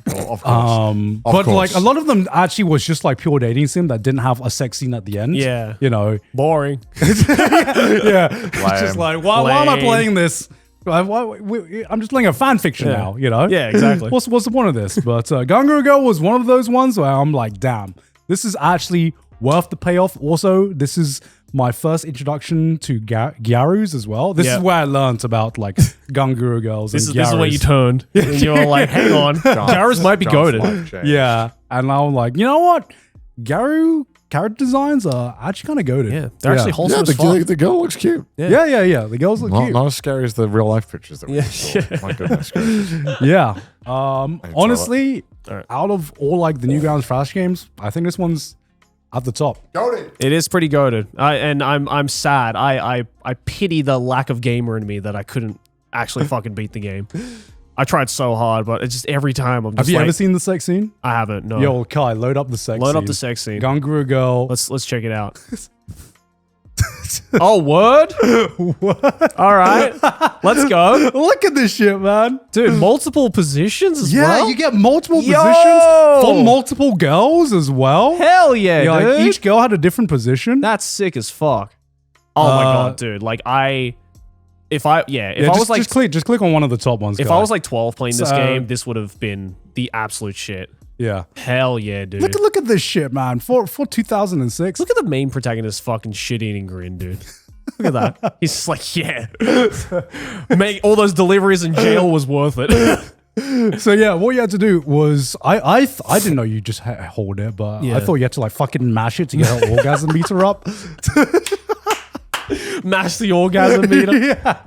Oh, of course. But like a lot of them actually was just like pure dating sim that didn't have a sex scene at the end. Yeah. You know. Boring. Yeah. It's just like, why am I playing this? I'm just playing a fan fiction now, you know? Yeah, exactly. What's the point of this? But Ganguro was one of those ones where I'm like, damn, this is actually worth the payoff. Also, this is my first introduction to Gyarus as well. This is where I learned about like Ganguro girls and Gyarus. This is where you turned. And you were like, hang on, Gyarus might be goated. Yeah. And I'm like, you know what? Gyaru character designs are actually kind of goated. Yeah, they're actually wholesome as fuck. The girl looks cute. Yeah. The girls look cute. Not as scary as the real life pictures that we saw. My goodness gracious. Yeah. Honestly, out of all like the Newgrounds Flash games, I think this one's at the top. Goated. It is pretty goated. I'm sad. I pity the lack of gamer in me that I couldn't actually fucking beat the game. I tried so hard, but it's just every time I'm just Have you ever seen the sex scene? I haven't, no. Yo, Kai, load up the sex scene. Load up the sex scene. Ganguro girl. Let's check it out. Oh, word? What? All right. Let's go. Look at this shit, man. Dude, multiple positions as well? Yeah, you get multiple positions for multiple girls as well. Hell yeah, dude. Like each girl had a different position. That's sick as fuck. Oh my god, dude. Like if I was like just click on one of the top ones. If I was like 12 playing this game, this would have been the absolute shit. Yeah. Hell yeah, dude. Look at this shit, man. For 2006. Look at the main protagonist's fucking shit-eating grin, dude. Look at that. He's just like, yeah. Make all those deliveries in jail was worth it. So yeah, what you had to do was I didn't know you just hold it, but I thought you had to like fucking mash it to get her orgasm meter up. Mash the orgasm meter. Yeah.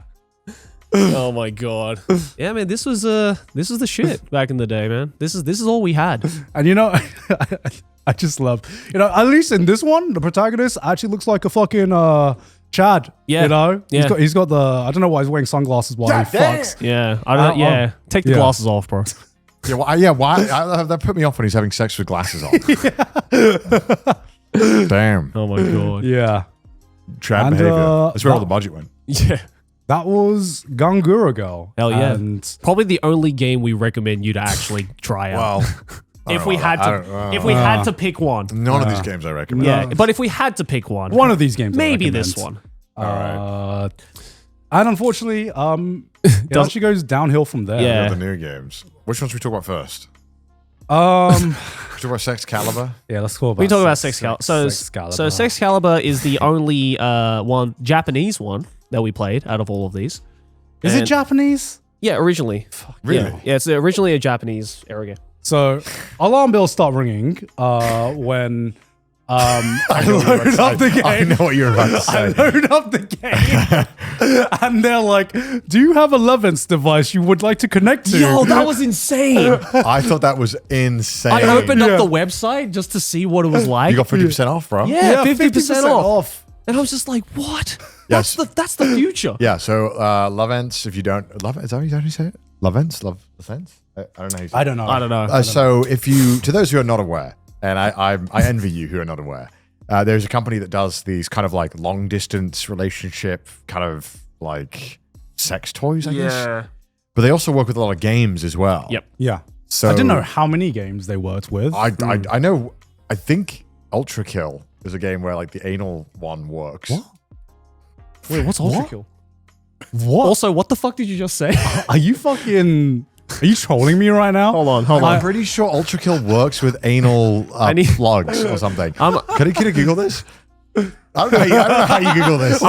Oh my god. Yeah, man, this was the shit back in the day, man. This is all we had. And you know, I just love, you know, at least in this one, the protagonist actually looks like a fucking Chad. Yeah. You know? Yeah. He's got the, I don't know why he's wearing sunglasses while he fucks. Yeah. I don't yeah. Take the glasses off, bro. Yeah, why? That put me off when he's having sex with glasses on. Damn. Oh my god. Yeah. Chad behavior. That's where all the budget went. Yeah. That was Ganguro Girl. Hell yeah. And probably the only game we recommend you to actually try out. Well, if we had to pick one. None of these games I recommend. Yeah, but if we had to pick one. One of these games maybe this one. All right. And unfortunately, it actually goes downhill from there. Yeah. The new games. Which ones should we talk about first? Talk about Excalibur. Yeah, let's talk about. We talk about Excalibur. So Excalibur is the only Japanese one that we played out of all of these. Is it Japanese? Yeah, originally. Really? Yeah, it's originally a Japanese era game. So alarm bells start ringing when I load up the game. I know what you're about to say. I load up the game, and they're like, "Do you have a Love&Deepspace device you would like to connect to?" Yo, that was insane. I thought that was insane. I opened up the website just to see what it was like. You got 50% off, bro. Yeah, 50% off. And I was just like, what? Yes. That's the future. Yeah, so Love&Deepspace, if you don't... Love, is that how you say it? Love&Deepspace? Love&Deepspace? I don't know how you say it. I don't know. So if you... To those who are not aware, and I envy you who are not aware, there's a company that does these kind of like long-distance relationship kind of like sex toys, I guess. But they also work with a lot of games as well. Yep. Yeah. So I didn't know how many games they worked with. I know... I think Ultra Kill is a game where like the anal one works. What? Wait, what's Ultra Kill? What? Also, what the fuck did you just say? Are you trolling me right now? Hold on. I'm pretty sure Ultra Kill works with anal plugs or something. Can you Google this? I don't know how you Google this.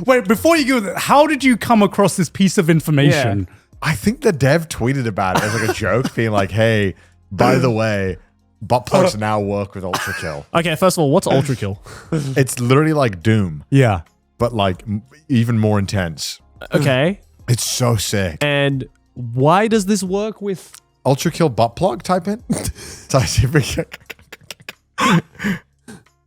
Wait. Before you Google this, how did you come across this piece of information? I think the dev tweeted about it as like a joke, being like, "Hey, by the way, butt plugs now work with Ultra Kill." Okay, first of all, what's Ultra Kill? It's literally like Doom, Yeah. but like even more intense. Okay. It's so sick. And why does this work with... Ultra Kill butt plug, type in.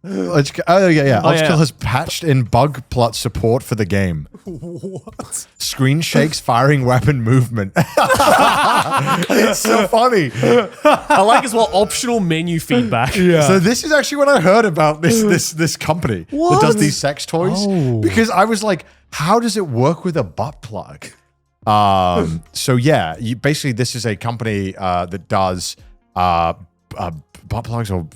Oh yeah. Ultra Kill has patched in bug plot support for the game. What? Screen shakes, firing weapon movement. It's so funny. I like as well optional menu feedback. Yeah. So this is actually what I heard about this company that does these sex toys. Oh. Because I was like, how does it work with a butt plug? So yeah, basically this is a company that does butt plugs, or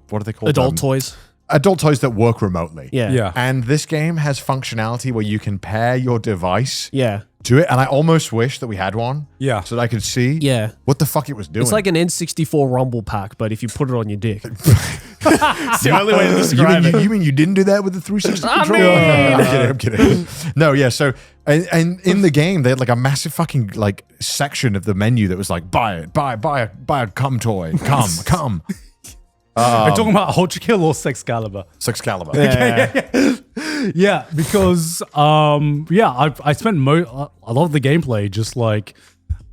what are they called? Adult toys. Adult toys that work remotely. Yeah. Yeah. And this game has functionality where you can pair your device Yeah. to it. And I almost wish that we had one. Yeah. So that I could see Yeah. what the fuck it was doing. It's like an N64 Rumble pack, but if you put it on your dick. It's the only way to describe it. You mean you didn't do that with the 360 I controller? mean- I'm kidding. No, yeah. So, and in the game, they had like a massive fucking like section of the menu that was like, buy it, buy a cum toy, cum. Are you talking about Ultra Kill or Excalibur? It's Excalibur. Yeah, because I spent a lot of the gameplay just like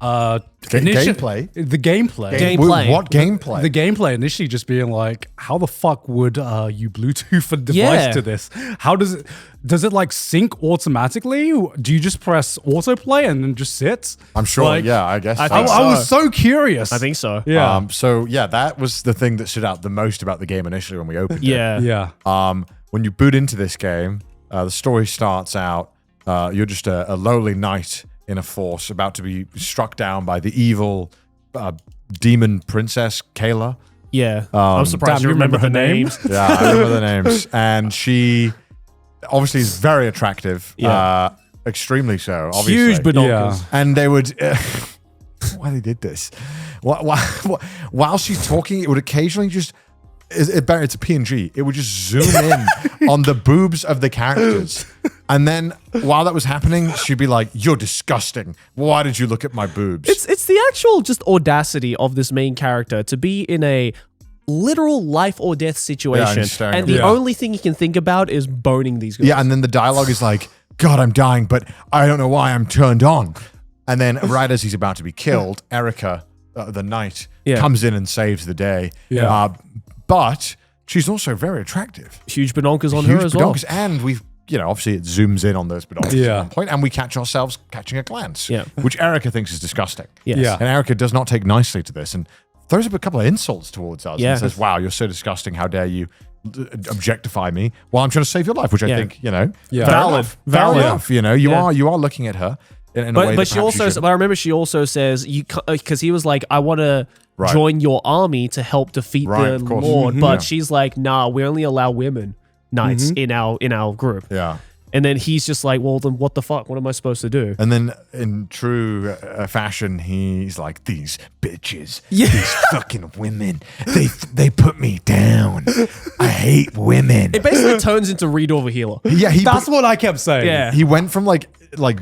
Gameplay? The gameplay. Gameplay. What gameplay? The gameplay initially just being like, how the fuck would you Bluetooth a device Yeah. to this? How does it like sync automatically? Do you just press autoplay and then just sit? I'm sure. Like, Yeah, I guess. I so. think I was so curious. I think so. Yeah. So yeah, that was the thing that stood out the most about the game initially when we opened it. Yeah. yeah. When you boot into this game, the story starts out. You're just a lowly knight in a force about to be struck down by the evil demon princess Kayla. Yeah. I'm surprised you remember her names. Yeah, I remember the names. And she obviously is very attractive. Yeah. Extremely so, obviously. Huge binoculars. Yeah. And they would... why they did this? While she's talking, it would occasionally just... It's a PNG. It would just zoom in on the boobs of the characters. And then while that was happening, she'd be like, "You're disgusting. Why did you look at my boobs?" It's the actual just audacity of this main character to be in a literal life or death situation. And the only thing he can think about is boning these girls. Yeah, and then the dialogue is like, "God, I'm dying, but I don't know why I'm turned on." And then right as he's about to be killed, Erica, the knight, comes in and saves the day. Yeah. But she's also very attractive. Huge binoculars on her as well. And we've, obviously it zooms in on those binoculars at Yeah. one point, and we catch ourselves catching a glance, Yeah. which Erica thinks is disgusting. Yes. Yeah. And Erica does not take nicely to this and throws up a couple of insults towards us Yeah. and says, "Wow, you're so disgusting. How dare you objectify me while I'm trying to save your life," which I think, Yeah. Valid. Valid enough. You Yeah. are looking at her in a way But that she also, but I remember she also says, because he was like, I want to Right. join your army to help defeat Right, the of course. Lord. But Yeah. she's like, nah, we only allow women knights in our group. Yeah. And then he's just like, well, then what the fuck? What am I supposed to do? And then in true fashion, he's like, "These bitches, Yeah. these fucking women, they put me down. I hate women." It basically turns into Read Over Healer. Yeah, That's what I kept saying. Yeah. he went from like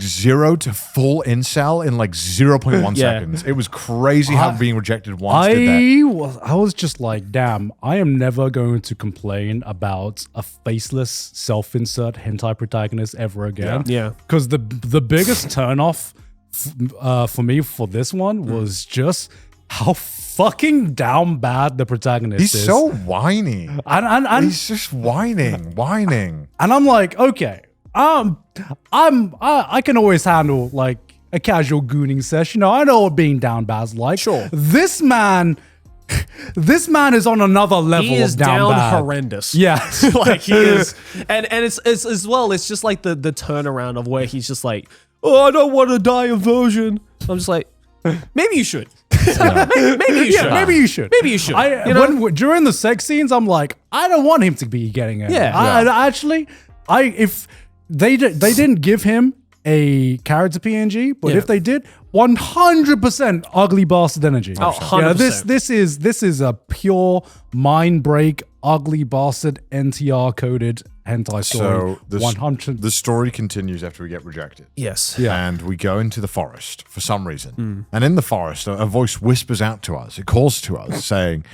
0 to full incel in like 0.1 Yeah. seconds. It was crazy how being rejected once did that. I was just like, damn, I am never going to complain about a faceless self-insert hentai protagonist ever again. Yeah. Because the biggest turnoff for me for this one was just how fucking down bad the protagonist is. He's so whiny. and He's just whining. and I'm like, okay, I can always handle like a casual gooning session. I know what being down bad's like. Sure. This man is on another level He is of down, down bad. horrendous. Yeah. Like he is. And it's as well, it's just like the turnaround of where he's just like, oh, I don't want to die of version. I'm just like, maybe you should. Maybe you should. Maybe you should. Maybe you should. During the sex scenes, I'm like, I don't want him to be getting it. If they didn't give him a character PNG, but if they did, 100% ugly bastard energy. Oh, 100%. This is a pure mind break, ugly bastard NTR coded hentai story. So 100. the story continues after we get rejected. Yes. Yeah. And we go into the forest for some reason. And in the forest, a voice whispers out to us. It calls to us saying,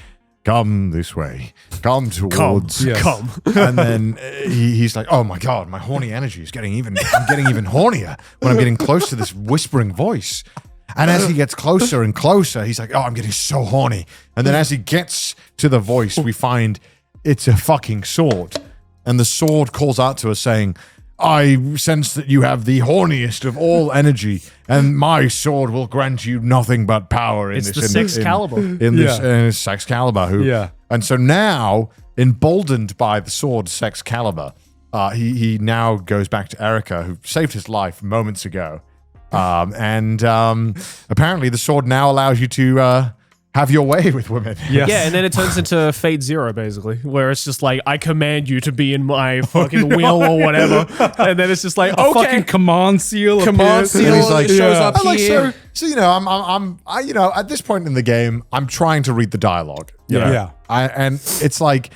come this way. Come towards. Yes. Come. And then he's like, oh my God, my horny energy is I'm getting even hornier when I'm getting close to this whispering voice. And as he gets closer and closer, he's like, oh, I'm getting so horny. And then as he gets to the voice, we find it's a fucking sword. And the sword calls out to us saying, I sense that you have the horniest of all energy, and my sword will grant you nothing but power. It's the Excalibur. In this Excalibur. And so now, emboldened by the sword Excalibur, he now goes back to Erica, who saved his life moments ago. And apparently the sword now allows you to have your way with women. Yes. Yeah, and then it turns into Fate Zero, basically, where it's just like, I command you to be in my fucking will or whatever. And then it's just like, A fucking command seal. Command appears. seal And he's like, shows up I'm like, here. so you know, I you know, at this point in the game, I'm trying to read the dialogue. you know? Yeah. And it's like,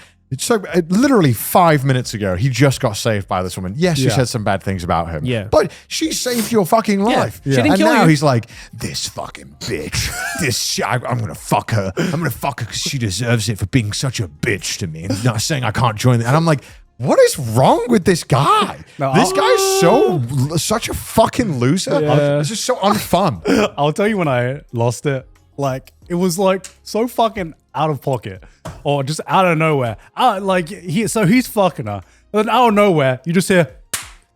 literally 5 minutes ago, he just got saved by this woman. Yes, she said some bad things about him. Yeah. But she saved your fucking life. She didn't and kill now you. he's like, this fucking bitch. I'm going to fuck her. I'm going to fuck her because she deserves it for being such a bitch to me and not saying I can't join. And I'm like, what is wrong with this guy? This guy's such a fucking loser. Yeah. This is so unfun. I'll tell you when I lost it. Like, it was like so fucking out of pocket or just out of nowhere. So he's fucking her. And then out of nowhere, you just hear,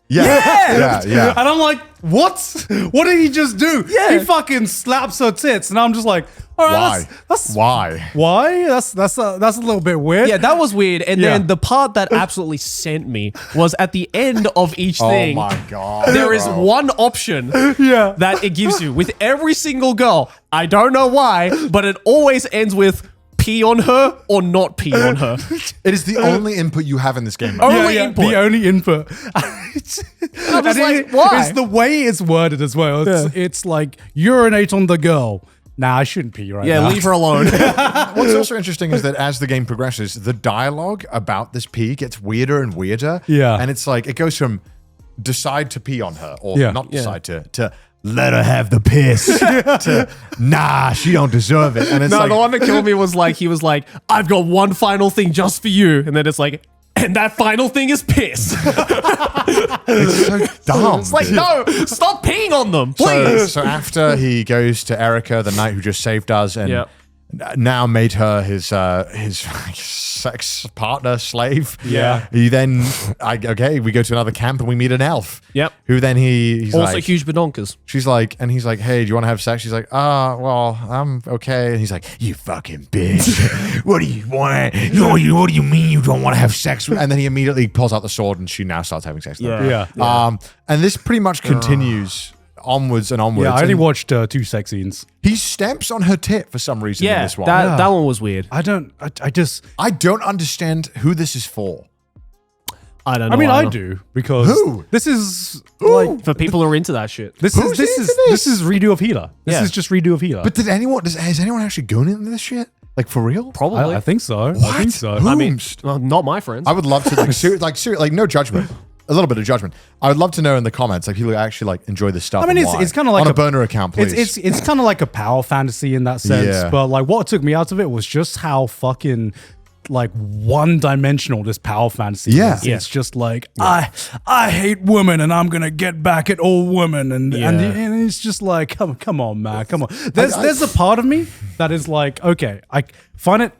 Yeah. and I'm like, what? What did he just do? Yeah. He fucking slaps her tits. And I'm just like, all right, Why? that's Why? why? That's a little bit weird. Yeah, that was weird. And Yeah. then the part that absolutely sent me was at the end of each thing. Oh my God. There is bro. one option Yeah. that it gives you with every single girl. I don't know why, but it always ends with pee on her or not pee on her. It is the only input you have in this game. Only input. The only input. I'm just like, why? It's the way it's worded as well. It's like, urinate on the girl. Nah, I shouldn't pee right Yeah, now. leave her alone. What's also interesting is that as the game progresses, the dialogue about this pee gets weirder and weirder. Yeah. And it's like, it goes from decide to pee on her or Yeah. not decide to let her have the piss to nah, she don't deserve it. And it's No, like, the one that killed me was like, he was like, I've got one final thing just for you. And then it's like, and that final thing is piss. it's so dumb. It's like, no, stop peeing on them, please. So after he goes to Erica, the knight who just saved us, and Yeah. now made her his sex partner, slave. Yeah. He then, we go to another camp and we meet an elf. Yep. Who then he's Also like, huge badonkers. she's like, and he's like, hey, do you want to have sex? She's like, well, I'm okay. And he's like, you fucking bitch. What do you want? What do you mean you don't want to have sex? And then he immediately pulls out the sword and she now starts having sex with him. Yeah. And this pretty much continues onwards and onwards. Yeah, I only And watched 2 sex scenes. he stamps on her tit for some reason in Yeah, this one. that one was weird. I don't understand who this is for. I don't know. I mean, I either. do because Who? this is like For people who are into that shit. this Who's is into this is redo of Healer. This Yeah. is just redo of Healer. But has anyone actually gone into this shit? Like for real? Probably. I think so. I think so. Who? I mean, well, not my friends. I would love to like no judgment. A little bit of judgment. I would love to know in the comments, like people who actually like enjoy this stuff. I mean, and it's why. kind of like on a burner account, please. It's kind of like a power fantasy in that sense. Yeah. But like, what took me out of it was just how fucking like one-dimensional this power fantasy Yeah. is. Yeah. It's just like I hate women and I'm gonna get back at all women and it's just like come on man, come on. There's a part of me that is like, okay, I find it.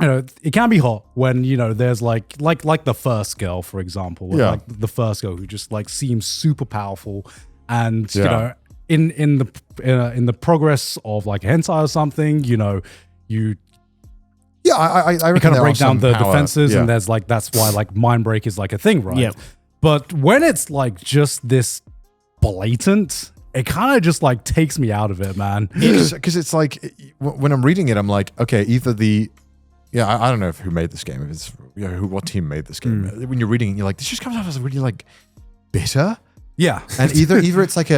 You know, it can be hot when, you know, there's like the first girl, for example, Yeah. like the first girl who just like seems super powerful, and you Yeah. know, in the progress of like hentai or something, you know, you I reckon kind of there break are some down the power- defenses, yeah. and there's like that's why like mind break is like a thing, right? Yeah. But when it's like just this blatant, it kind of just like takes me out of it, man. Because it's like when I'm reading it, I'm like, okay, either I don't know who made this game. If it's what team made this game. When you're reading it, you're like, this just comes out as really like bitter. Yeah. And either it's like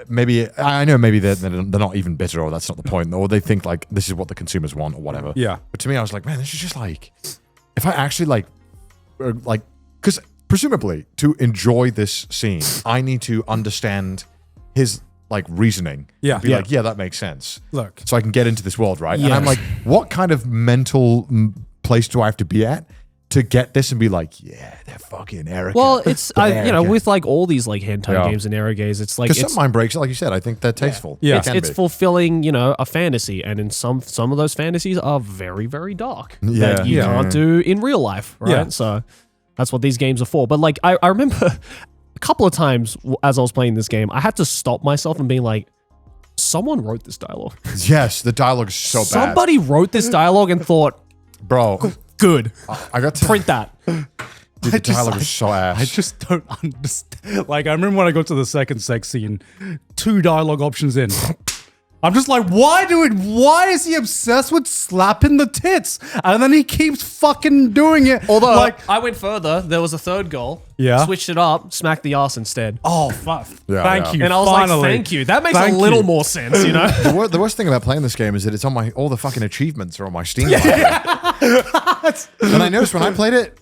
maybe I know maybe they're not even bitter, or that's not the point, or they think like this is what the consumers want or whatever. Yeah. But to me, I was like, man, this is just like, it if I actually because presumably to enjoy this scene, I need to understand his like reasoning. Yeah. Be like, yeah, that makes sense. Look. So I can get into this world, right? Yeah. And I'm like, what kind of mental place do I have to be at to get this and be like, yeah, they're fucking Erica. Well, it's Erica. with like all these like hentai games and erogays, it's like Because it's some mind breaks, like you said, I think they're tasteful. Yeah. It can it's be. fulfilling, a fantasy, and in some of those fantasies are very, very dark that you Yeah. can't do in real life, right? Yeah. So that's what these games are for. But like, I remember a couple of times as I was playing this game, I had to stop myself and being like, someone wrote this dialogue. Yes, the dialogue is so bad. Somebody wrote this dialogue and thought, Bro, good, I got to print that. Dude, the dialogue is so ass. I just don't understand. Like, I remember when I got to the second sex scene, 2 dialogue options in. I'm just like, why is he obsessed with slapping the tits? And then he keeps fucking doing it. Although, like, I went further, there was a third goal. Yeah. Switched it up, smacked the ass instead. oh, fuck. Yeah, Thank yeah. you. And I was finally. like, thank you. That makes Thank a little you. more sense, The worst thing about playing this game is that it's on all the fucking achievements are on my Steam library. And I noticed when I played it,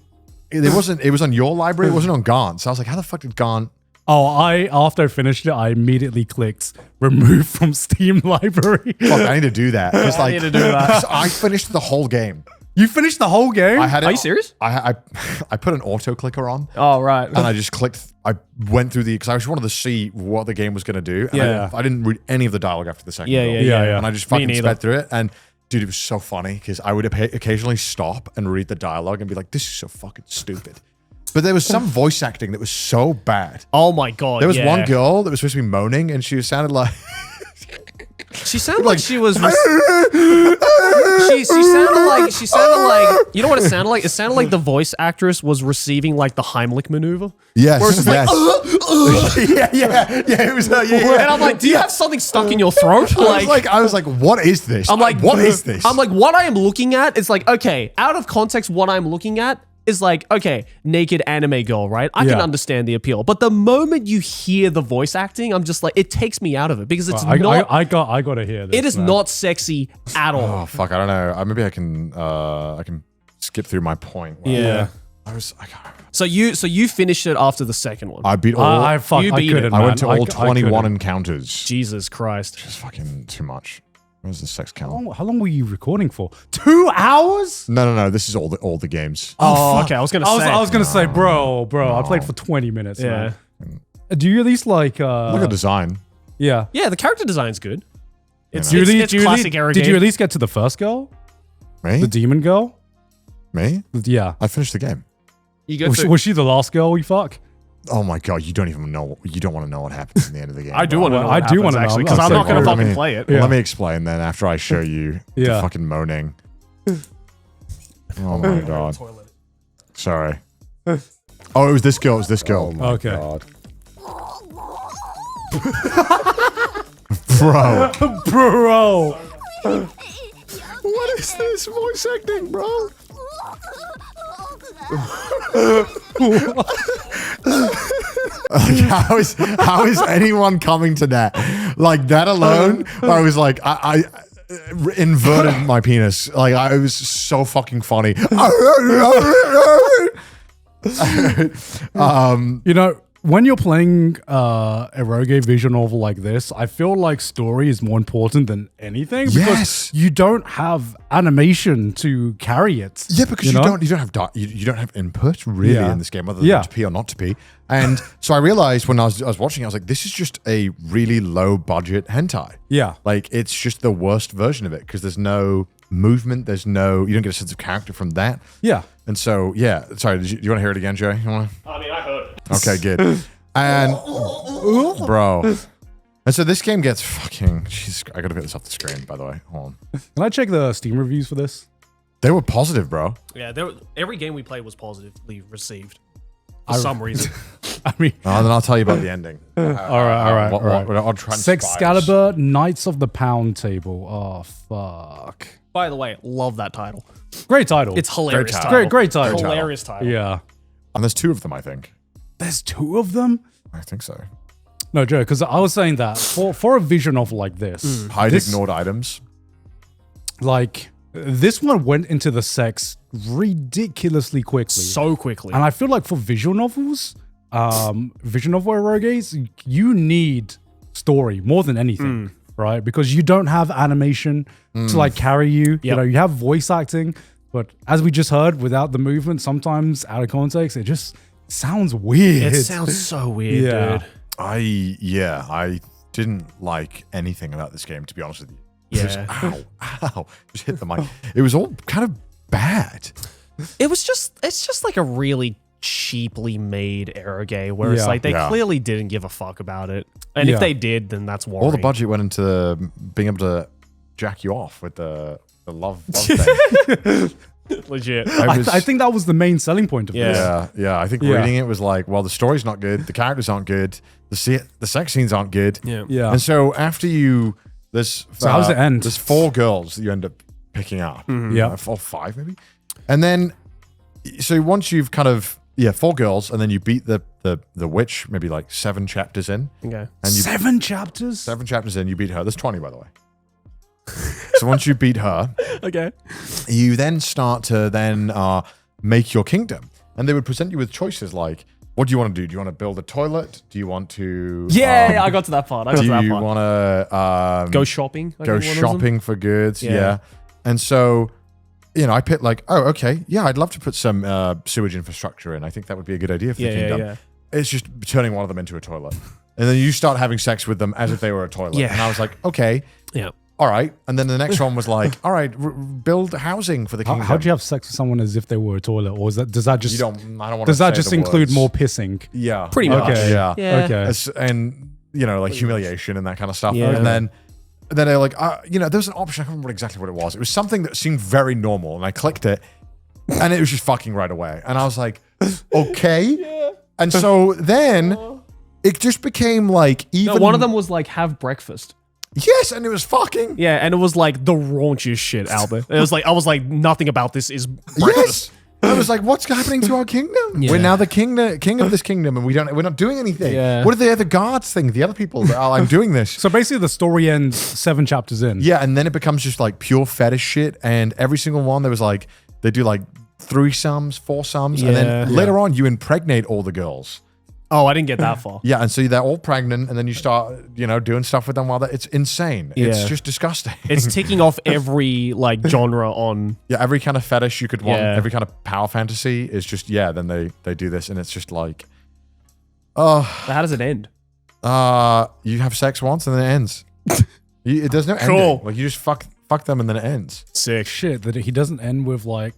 it was on your library, it wasn't on Garnt. So I was like, how the fuck did Garnt? Oh, after I finished it, I immediately clicked remove from Steam library. Fuck, I need to do that. It's like, need to do that. 'cause I finished the whole game. You finished the whole game? I had it, Are you serious? I put an auto clicker on. Oh, right. And I just clicked. I went through because I just wanted to see what the game was going to do. And Yeah. I didn't read any of the dialogue after the second. Yeah, goal. yeah, yeah. And I just Me fucking neither. sped through it. And dude, it was so funny because I would occasionally stop and read the dialogue and be like, "This is so fucking stupid." But there was some voice acting that was so bad. Oh my god. There was yeah. one girl that was supposed to be moaning, and she sounded like. She sounded like she was. she sounded like. You know what it sounded like? It sounded like the voice actress was receiving like the Heimlich maneuver. Yes, Where it's just like, yeah. It was yeah. and I'm like, do you have something stuck in your throat? I was like, what is this? I'm like, what is this? I'm like, what I am looking at is like, okay, out of context, what I'm looking at is like, okay, naked anime girl, right? I can Yeah. understand the appeal, but the moment you hear the voice acting, I'm just like, it takes me out of it because it's I not. got to hear this. It is man. not sexy at all. Oh fuck! I don't know. Maybe I can skip through my point. Yeah. I can't remember. So you finished it after the second one. I beat all. I You beat it. couldn't, I went to man. all 21 couldn't. encounters. Jesus Christ. It's fucking too much. Where's the sex count? How long were you recording for? 2 hours? No. This is all the games. Oh, okay. I was gonna say. I was gonna say, bro, I played for 20 minutes. Yeah. Man. Do you at least like? Look at the design. Yeah. Yeah, the character design's good. It's, Do you it's classic era Did game. you at least get to the first girl, Me? the demon girl? Me? Yeah. I finished the game. You go Was, through- was she the last girl we fuck? Oh my god! You don't even know. You don't want to know what happens in the end of the game. I do bro. want to know. I what do happens, wanna know. actually I'm because I'm saying, not gonna let fucking me- play it. Yeah. Let me explain then. After I show you the Yeah. fucking moaning. Oh my god! Sorry. Oh, it was this girl. It was this girl. Okay. Bro. Bro. What is this voice acting, bro? How is anyone coming to that? Like that alone, I was like, I inverted my penis. Like it was so fucking funny. You know, when you're playing a eroge visual novel like this, I feel like story is more important than anything because Yes. you don't have animation to carry it. Yeah, because you know? don't have input really Yeah. in this game, other than Yeah. to pee or not to pee. And so I realized when I was watching, I was like, this is just a really low budget hentai. Yeah. Like it's just the worst version of it because there's no movement, you don't get a sense of character from that. Yeah. And so yeah, sorry, do you want to hear it again, Joey? You wanna? I mean, I heard it. Okay, good. And bro. And so this game gets fucking. Jeez, I gotta get this off the screen, by the way. Hold on. Can I check the Steam reviews for this? They were positive, bro. Yeah, every game we played was positively received for some reason. I mean, Then I'll tell you about the ending. all right. I'll try and Excalibur, Knights of the Pound Table. Oh, fuck. By the way, love that title. Great title. It's hilarious. Great title. Great title. Hilarious title. Yeah. And there's 2 of them, I think. There's 2 of them? I think so. No, Joe, because I was saying that for a visual novel like this, Hide ignored items. like this one went into the sex ridiculously quickly. So quickly. And I feel like for visual novels, visual novel eroges, you need story more than anything, right? Because you don't have animation to like carry you. You know, you have voice acting, but as we just heard, without the movement, sometimes out of context, it just sounds weird. It sounds so weird, dude. I didn't like anything about this game, to be honest with you. Yeah. Ow, just hit the mic. It was all kind of bad. It's just like a really cheaply made eroge where it's like they clearly didn't give a fuck about it. And if they did, then that's worrying. All the budget went into being able to jack you off with the love thing. Legit. I think that was the main selling point of this. Yeah. I think reading it was like, well, the story's not good, the characters aren't good, the sex scenes aren't good. Yeah. And so after you, so how does it end? There's 4 girls that you end up picking up. Yeah. 4 or 5 maybe. And then, so once you've kind of 4 girls, and then you beat the witch, maybe like 7 chapters in. Okay. And 7 chapters? 7 chapters in, you beat her. There's 20, by the way. So once you beat her, okay, you then start to make your kingdom. And they would present you with choices like, what do you want to do? Do you want to build a toilet? Do you want to... I got to that part. Do you want to... go shopping? Go shopping for goods, yeah. And so... I picked like, I'd love to put some sewage infrastructure in. I think that would be a good idea for the kingdom. Yeah. It's just turning one of them into a toilet. And then you start having sex with them as if they were a toilet. Yeah. And I was like, okay. Yeah. All right. And then the next one was like, all right, build housing for the kingdom. How do you have sex with someone as if they were a toilet? Or does that just... I don't want does to that say just the include words. more pissing? Yeah. Pretty much. Okay. Yeah. Okay. And, like humiliation and that kind of stuff. Yeah. And then they're like, there was an option. I can't remember exactly what it was. It was something that seemed very normal. And I clicked it. And it was just fucking right away. And I was like, okay. Yeah. And so then it just became like even... No, one of them was like, have breakfast. Yes, and it was fucking... Yeah, and it was like the raunchiest shit, Albert. It was like, I was like, nothing about this is breakfast. Yes! I was like, what's happening to our kingdom? Yeah. We're now the king of this kingdom, and we're not doing anything. Yeah. What do the other guards think? The other people that are, I'm doing this. So basically the story ends 7 chapters in. Yeah, and then it becomes just like pure fetish shit, and every single one, there was like, they do like 3-sums, 4-sums, and then later on, you impregnate all the girls. Oh, I didn't get that far. Yeah, and so they're all pregnant, and then you start, doing stuff with them while it's insane. It's just disgusting. It's ticking off every like genre on... Yeah, every kind of fetish you could want, every kind of power fantasy is just, then they do this, and it's just like, So how does it end? you have sex once, and then it ends. There's no ending. Like, you just fuck them, and then it ends. Sick. Shit, that he doesn't end with like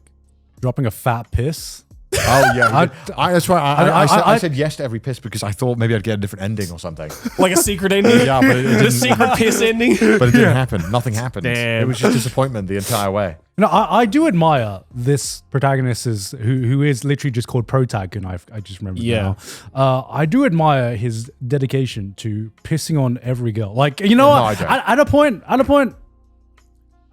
dropping a fat piss. Oh yeah, that's why I said yes to every piss because I thought maybe I'd get a different ending or something. Like a secret ending? Yeah, but it didn't. The secret piss ending? But it didn't happen. Nothing happened. Damn. It was just disappointment the entire way. No, I do admire this protagonist who is literally just called Protag, and I just remembered now. I do admire his dedication to pissing on every girl. Like, what? I don't. At a point,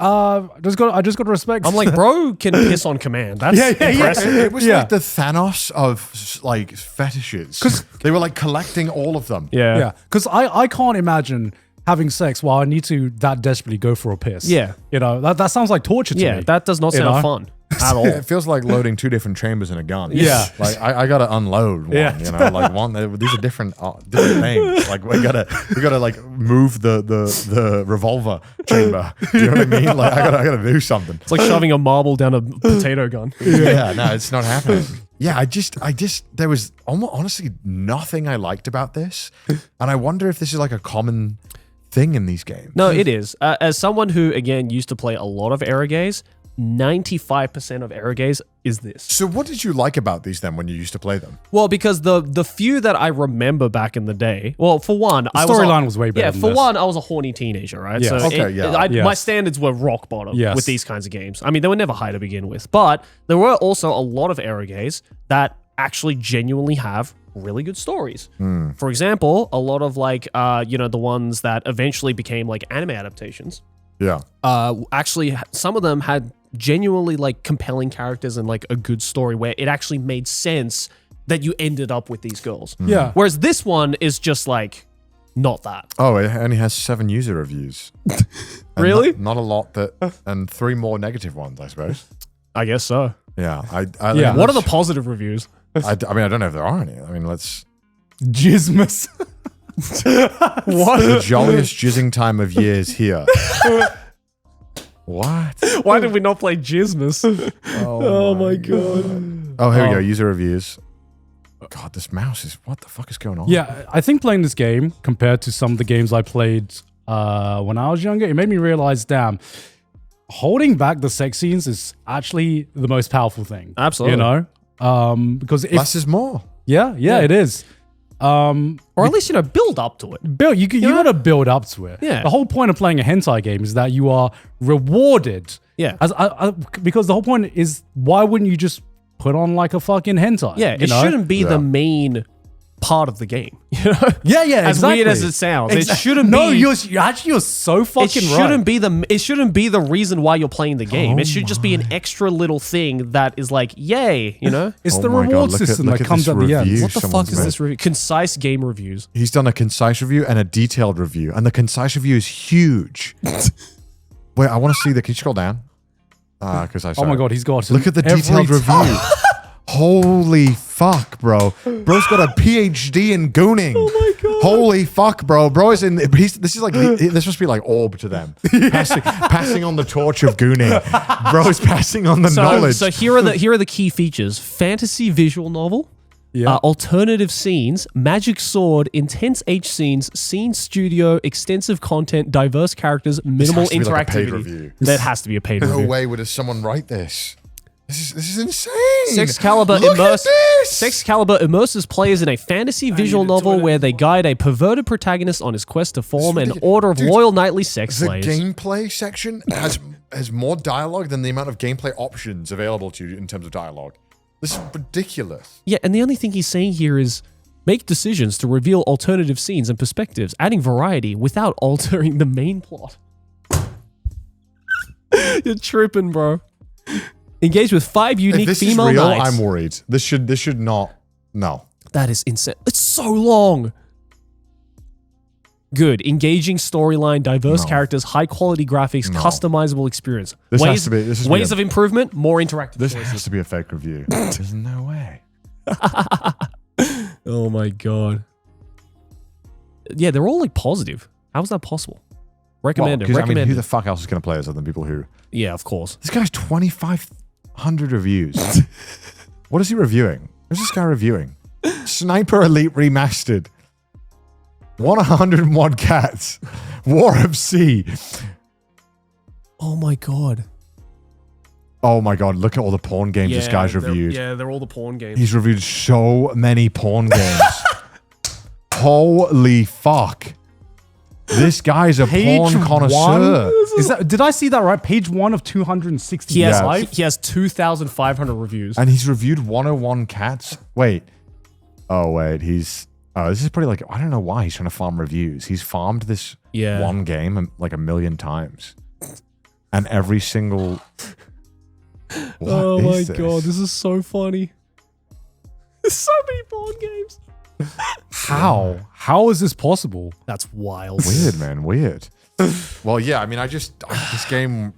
I just got to respect. I'm like, bro can piss on command. That's impressive. It was like the Thanos of like fetishes. Because they were like collecting all of them. Yeah. Because I can't imagine having sex while I need to that desperately go for a piss. Yeah. That sounds like torture to me. Yeah, that does not sound fun at all. It feels like loading 2 different chambers in a gun. Yeah. Like I gotta unload one, like one. These are different things. Like we gotta like move the revolver chamber. Do you know what I mean? Like I gotta do something. It's like shoving a marble down a potato gun. Yeah, no, it's not happening. Yeah, I just there was almost honestly nothing I liked about this. And I wonder if this is like a common thing in these games. No, it is. As someone who, again, used to play a lot of eroges, 95% of eroges is this. So what did you like about these then when you used to play them? Well, because the few that I remember back in the day, well, for one, the storyline was way better. Yeah, than for this. one, I was a horny teenager, right? Yes. So Okay, my standards were rock bottom Yes. with these kinds of games. I mean, they were never high to begin with, but there were also a lot of eroges that actually genuinely have really good stories. For example, a lot of like, the ones that eventually became like anime adaptations. Yeah. Actually, some of them had genuinely like compelling characters and like a good story where it actually made sense that you ended up with these girls. Yeah. Whereas this one is just like not that. Oh, it only has 7 user reviews. Really? Not a lot and 3 more negative ones, I suppose. I guess so. Yeah. Yeah. What are the positive reviews? I mean, I don't know if there are any. I mean, let's. Jizmas. What? The jolliest jizzing time of year is here. What? Why did we not play Jizmas? Oh my god. Oh, here we go. User reviews. God, this mouse is. What the fuck is going on? Yeah, I think playing this game compared to some of the games I played when I was younger, it made me realize, damn, holding back the sex scenes is actually the most powerful thing. Absolutely. You know? Because if, Less is more. yeah, it is. Or at least, build up to it. You gotta build up to it. Yeah. The whole point of playing a hentai game is that you are rewarded. Yeah. Because the whole point is, why wouldn't you just put on like a fucking hentai? Yeah, it shouldn't be the main part of the game. Yeah, As exactly. weird as it sounds, it shouldn't No, be. you're so fucking right. It shouldn't be the reason why you're playing the game. It should just be an extra little thing that is like, yay, It's Oh the my reward God, look system at that comes this at the end. review what the fuck someone's is made. this review? Concise game reviews. He's done a concise review and a detailed review, and the concise review is huge. Wait, I want to see the. Can you scroll down? Because I saw. Oh my it. god, he's got Look at the every detailed time. review. Holy fuck, bro! Bro's got a PhD in gooning. Oh my god! Holy fuck, bro! Bro is in. This is like this must be like orb to them, passing on the torch of gooning. Bro's passing on the knowledge. So here are the key features: fantasy visual novel. Yeah. Alternative scenes, magic sword, intense H scenes, scene studio, extensive content, diverse characters, minimal has to be like a paid interactivity. review. That has to be a paid No review. way would someone write this. This is insane. Excalibur Look at this! Excalibur immerses players in a fantasy visual novel where they guide a perverted protagonist on his quest to form an order of loyal knightly sex The slaves. gameplay section has more dialogue than the amount of gameplay options available to you in terms of dialogue. This is ridiculous. Yeah, and the only thing he's saying here is make decisions to reveal alternative scenes and perspectives, adding variety without altering the main plot. You're tripping, bro. Engage with 5 unique If this female is real, knights. I'm worried. This should not. No. That is insane. It's so long. Good. Engaging storyline, diverse characters, high quality graphics, customizable experience. This ways has to be- this has to be ways a- of improvement, more interactive This choices. has to be a fake review. There's no way. Oh my god. Yeah, they're all like positive. How is that possible? Recommend it. 'Cause, I Recommend mean, who it. the fuck else is going to play this other than people who... Yeah, of course. This guy's 2,500 reviews. What is he reviewing? What's this guy reviewing? Sniper Elite Remastered. 101 Cats. War of Sea. Oh my god. Oh my god, look at all the porn games this guy's reviewed. They're all the porn games. He's reviewed so many porn games. Holy fuck. This guy's a porn connoisseur. Did I see that right? Page 1 of 265. He has 2,500 reviews. And he's reviewed 101 Cats. Wait. Oh, wait. This is pretty like, I don't know why he's trying to farm reviews. He's farmed this one game like 1 million times. And every single... Oh my god, this is so funny. There's so many porn games. How? How is this possible? That's wild. Weird, man. Weird. Well, yeah. I mean, this game.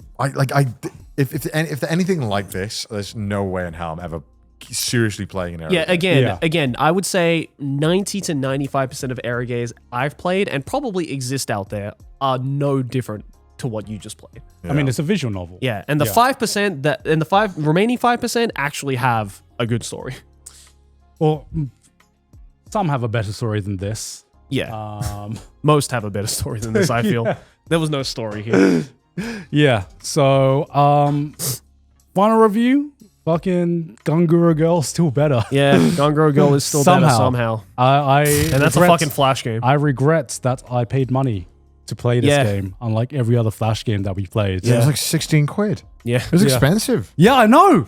If anything like this, there's no way in hell I'm ever seriously playing an era. Yeah, again, I would say 90 to 95% of era games I've played and probably exist out there are no different to what you just played. I mean, it's a visual novel. Yeah, and the 5% remaining 5% actually have a good story. Well, some have a better story than this. Yeah. Most have a better story than this, I feel. There was no story here. Yeah. So, final review. Fucking Ganguro Girl still better. Yeah, Ganguro Girl is still better somehow. And that's a fucking Flash game. I regret that I paid money to play this game, unlike every other Flash game that we played. Yeah, it was like 16 quid. Yeah. It was expensive. Yeah, I know.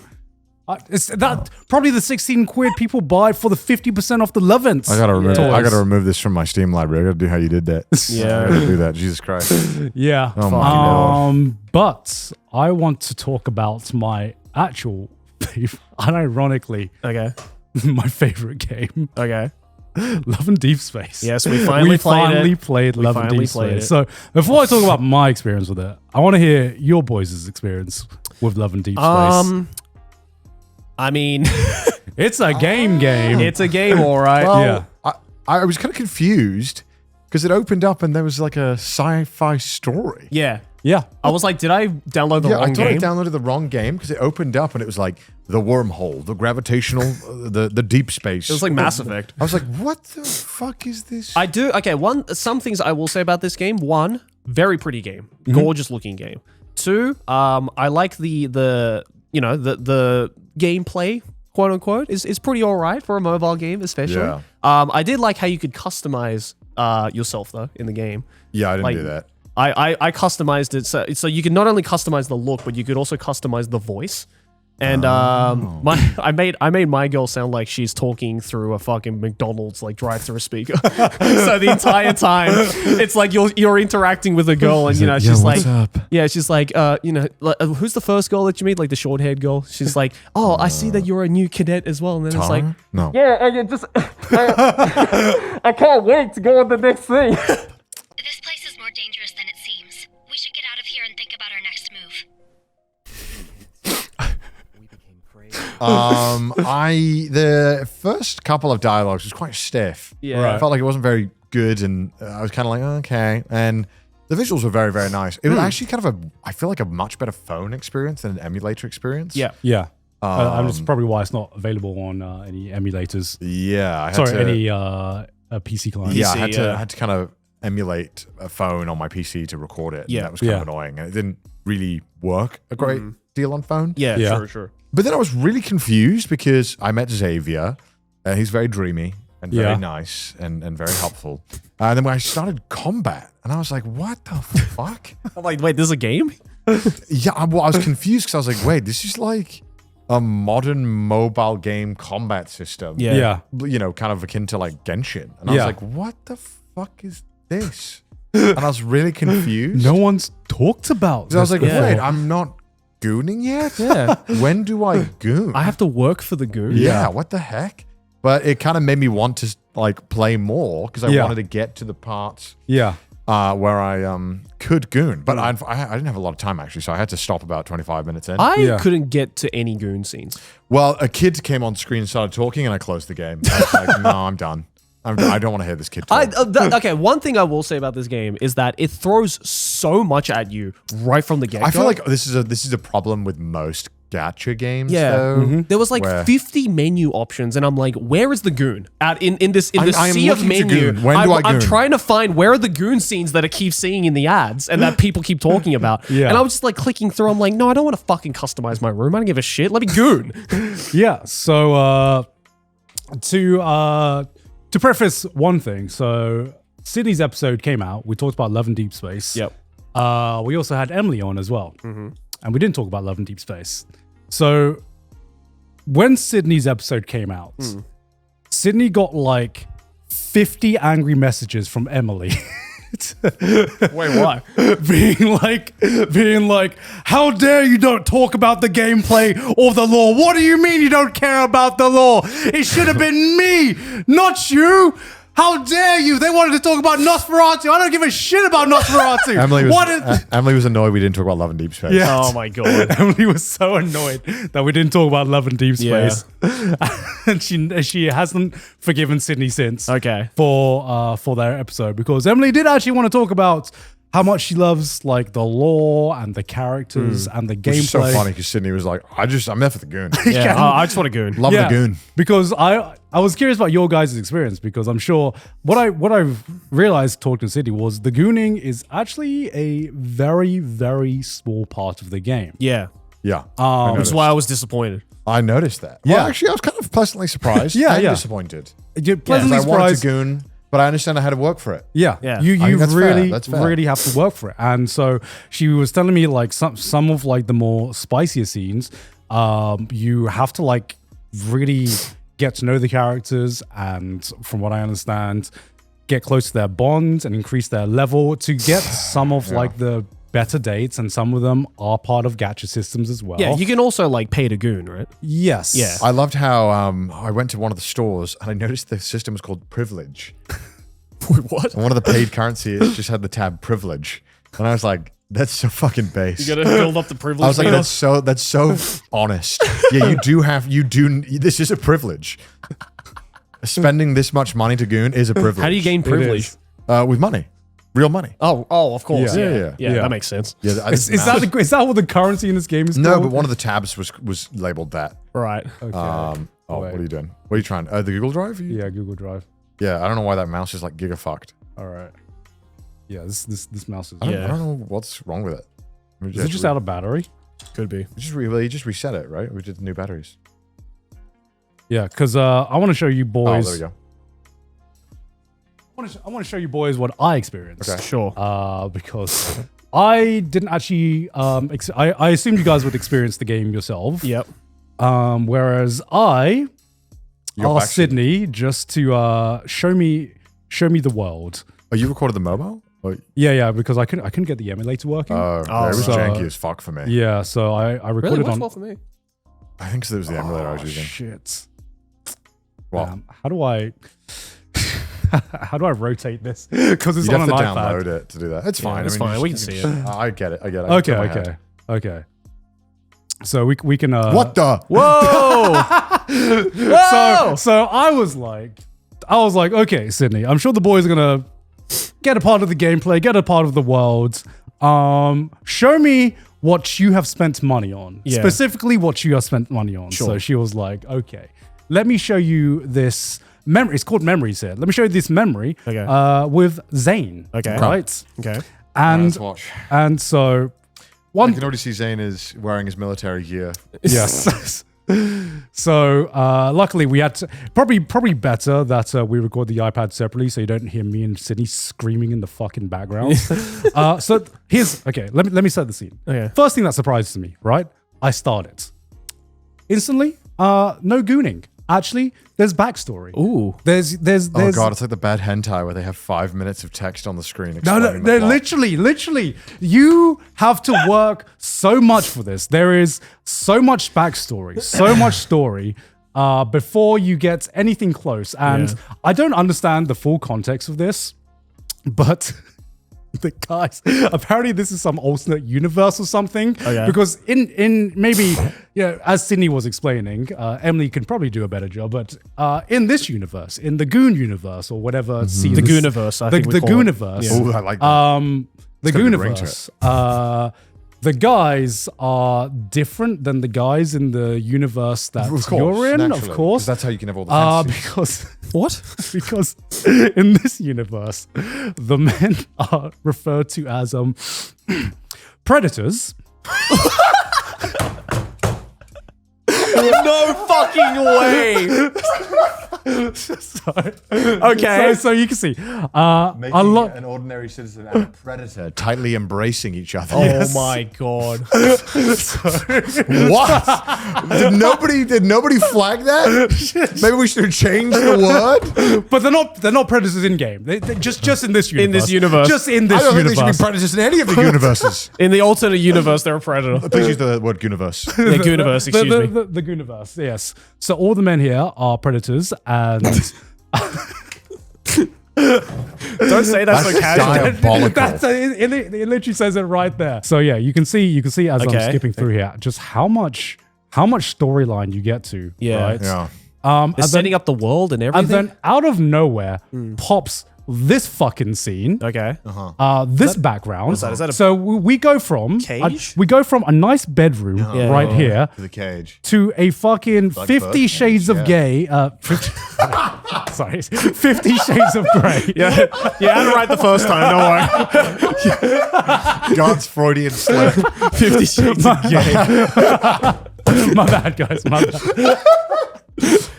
It's that probably the 16 quid people buy for the 50% off the Levants. I gotta remove this from my Steam library. I gotta do how you did that. Yeah. I gotta do that. Jesus Christ. Yeah. Oh my God. But I want to talk about my actual unironically, my favorite game. Okay. Love and Deepspace. Yes, we finally played Love and Deepspace. So before I talk about my experience with it, I want to hear your boys' experience with Love and Deepspace. I mean, It's a game. it's a game, all right. Well, I was kind of confused because it opened up and there was like a sci-fi story. Yeah. Yeah. I was like, did I download the Yeah, wrong I thought game? I downloaded the wrong game because it opened up and it was like the wormhole, the gravitational, the deep space. It was like Mass Effect. I was like, what the fuck is this? Some things I will say about this game. One, very pretty game. Gorgeous looking game. Two, I like the gameplay, quote unquote, is pretty all right for a mobile game, especially. Yeah. I did like how you could customize yourself though in the game. Yeah, I didn't like, do that. I customized it so you could not only customize the look, but you could also customize the voice. And I made my girl sound like she's talking through a fucking McDonald's like drive-through speaker. So the entire time it's like you're interacting with a girl, and she's like, she's like, who's the first girl that you meet? Like the short-haired girl. She's like, oh, I see that you're a new cadet as well. And then it's like, no. yeah, and it just I can't wait to go on the next thing. This place is more dangerous than it seems. We should get out of here and think about our next move. The first couple of dialogues was quite stiff. Yeah. Right. I felt like it wasn't very good, and I was kind of like, okay. And the visuals were very, very nice. It was actually kind of I feel like a much better phone experience than an emulator experience. Yeah. Yeah. That's probably why it's not available on any emulators. Yeah. Any PC clients. Yeah, I had to kind of emulate a phone on my PC to record it. Yeah. And that was kind of annoying, and it didn't really work a great deal on phone. Yeah. Sure. But then I was really confused because I met Xavier, and he's very dreamy and very nice and very helpful. And then when I started combat, and I was like, what the fuck? I'm like, wait, this is a game? Yeah, I was confused because I was like, wait, this is like a modern mobile game combat system. Yeah. Kind of akin to like Genshin. And I was like, what the fuck is this? And I was really confused. No one's talked about this. I was like, wait, I'm not gooning yet? Yeah. When do I goon? I have to work for the goon. Yeah, what the heck? But it kind of made me want to like play more because I wanted to get to the parts where I could goon. But I didn't have a lot of time actually, so I had to stop about 25 minutes in. I couldn't get to any goon scenes. Well, a kid came on screen and started talking, and I closed the game. I was like, no, I'm done. I don't want to hear this kid talk. Okay, one thing I will say about this game is that it throws so much at you right from the get-go. I feel like this is a problem with most gacha games. Though, there was like 50 menu options, and I'm like, where is the goon? In the sea of menu, I'm trying to find where are the goon scenes that I keep seeing in the ads and that people keep talking about. And I was just like clicking through. I'm like, no, I don't want to fucking customize my room. I don't give a shit. Let me goon. Yeah. So to preface one thing, so Sydney's episode came out. We talked about Love and Deepspace. Yep. We also had Emily on as well. And we didn't talk about Love and Deepspace. So when Sydney's episode came out, Sydney got like 50 angry messages from Emily. Wait, why? being like, how dare you don't talk about the gameplay or the lore? What do you mean you don't care about the lore? It should have been me, not you. How dare you? They wanted to talk about Nosferatu. I don't give a shit about Nosferatu. Emily was annoyed we didn't talk about Love and Deepspace. Yeah. Oh my god. Emily was so annoyed that we didn't talk about Love and Deepspace. And she hasn't forgiven Sydney since. Okay. For their episode, because Emily did actually want to talk about how much she loves like the lore and the characters and the gameplay. Which is so funny because Sydney was like, I'm there for the goon. Yeah, I just want to goon. Love the goon. Because I was curious about your guys' experience, because I'm sure what I've realized talking to Sydney was the gooning is actually a very, very small part of the game. Yeah. Yeah. Which is why I was disappointed. I noticed that. Yeah. Well, actually, I was kind of pleasantly surprised and disappointed. You're pleasantly I wanted surprised. to goon, but I understand I had to work for it. Yeah. You that's really, fair. That's fair. really have to work for it. And so she was telling me like some of like the more spicier scenes, you have to like really get to know the characters, and from what I understand, get close to their bonds and increase their level to get some of like the better dates, and some of them are part of gacha systems as well. Yeah, you can also like pay to goon, right? Yes. Yeah. I loved how I went to one of the stores and I noticed the system was called Privilege. What? And one of the paid currencies just had the tab Privilege. And I was like, That's so fucking base. You gotta build up the privilege. I was like, meter. that's so honest. Yeah, this is a privilege. Spending this much money to goon is a privilege. How do you gain privilege? With money. Real money. Oh, of course. Yeah. Yeah, that makes sense. Yeah, Is that what the currency in this game is No, called? but one of the tabs was labeled that. Right. Okay. What are you doing? What are you trying? The Google Drive? Yeah, Google Drive. Yeah, I don't know why that mouse is like gigafucked. All right. Yeah, this mouse is. I don't know what's wrong with it. Is it just out of battery? Could be. You just reset it, right? We did the new batteries. Yeah, because I want to show you boys. Oh, there we go. I want to show you boys what I experienced. Okay. Sure. Because I didn't actually. I assumed you guys would experience the game yourself. Yep. Whereas I got asked Sydney just to show me the world. Oh, you recorded the mobile? Oh, Yeah, because I couldn't get the emulator working. it was so- janky as fuck for me. Yeah, so I recorded Really? on. What's for me? I think it was the emulator I was using. Shit. Well, How do I? How do I rotate this? Because it's you'd on have an to iPad. download it to do that. It's fine. it's fine. We can see it. I get it. Okay. So we can. What the? Whoa! So I was like, okay, Sydney, I'm sure the boys are gonna get a part of the gameplay, get a part of the world. Show me what you have spent money on. Yeah. Specifically what you have spent money on. Sure. So she was like, okay, let me show you this memory. It's called Memories here. Let me show you this memory with Zane. Okay. Right? Okay. And Let's watch. and so I can already see Zane is wearing his military gear. yes. So luckily we had to, probably better that we record the iPad separately so you don't hear me and Sydney screaming in the fucking background. So here's let me set the scene. Okay. First thing that surprises me, right? I start it instantly. No gooning. Actually, there's backstory. Ooh. There's Oh god, it's like the bad hentai where they have 5 minutes of text on the screen. No, explaining the plot. literally. You have to work so much for this. There is so much backstory, so much story before you get anything close. And I don't understand the full context of this, but the guys, apparently this is some alternate universe or something. Okay. Because in maybe, as Sydney was explaining, Emily can probably do a better job, but in this universe, in the Goon universe or whatever, The Gooniverse, I think we the call it. Gooniverse. Oh, I like that. The got a good ring to Gooniverse. The guys are different than the guys in the universe that you're in, naturally, of course. 'cause that's how you can have all the fantasies. Because What? because in this universe, the men are referred to as predators. No fucking way. Okay. So you can see Making a lot. an ordinary citizen and a predator tightly embracing each other. Oh my god. What? Did nobody flag that? Maybe we should have changed the word. But they're not predators in game. They just in this universe. In this universe. Just in I this don't think they should be universe. predators in any of the universes. In the alternate universe, they're a predator. Please use the word universe. Yeah, Gooniverse, excuse me. The Gooniverse, yes. So all the men here are predators, and Don't say that so casually. Diabolical. it literally says it right there. So yeah, you can see as I'm Okay. skipping through here, just how much storyline you get to. Yeah. Right? Yeah. And They're setting up the world and everything. then out of nowhere pops this fucking scene. Okay. This background. Is that a so we go from cage? we go from a nice bedroom right here To the cage. to a fucking 50 bird Shades cage, of Gay. 50 Shades of Grey. Yeah, I had it right the first time. Don't worry. Garnt's Freudian slip. 50 Shades of Gay. My bad, guys. My bad.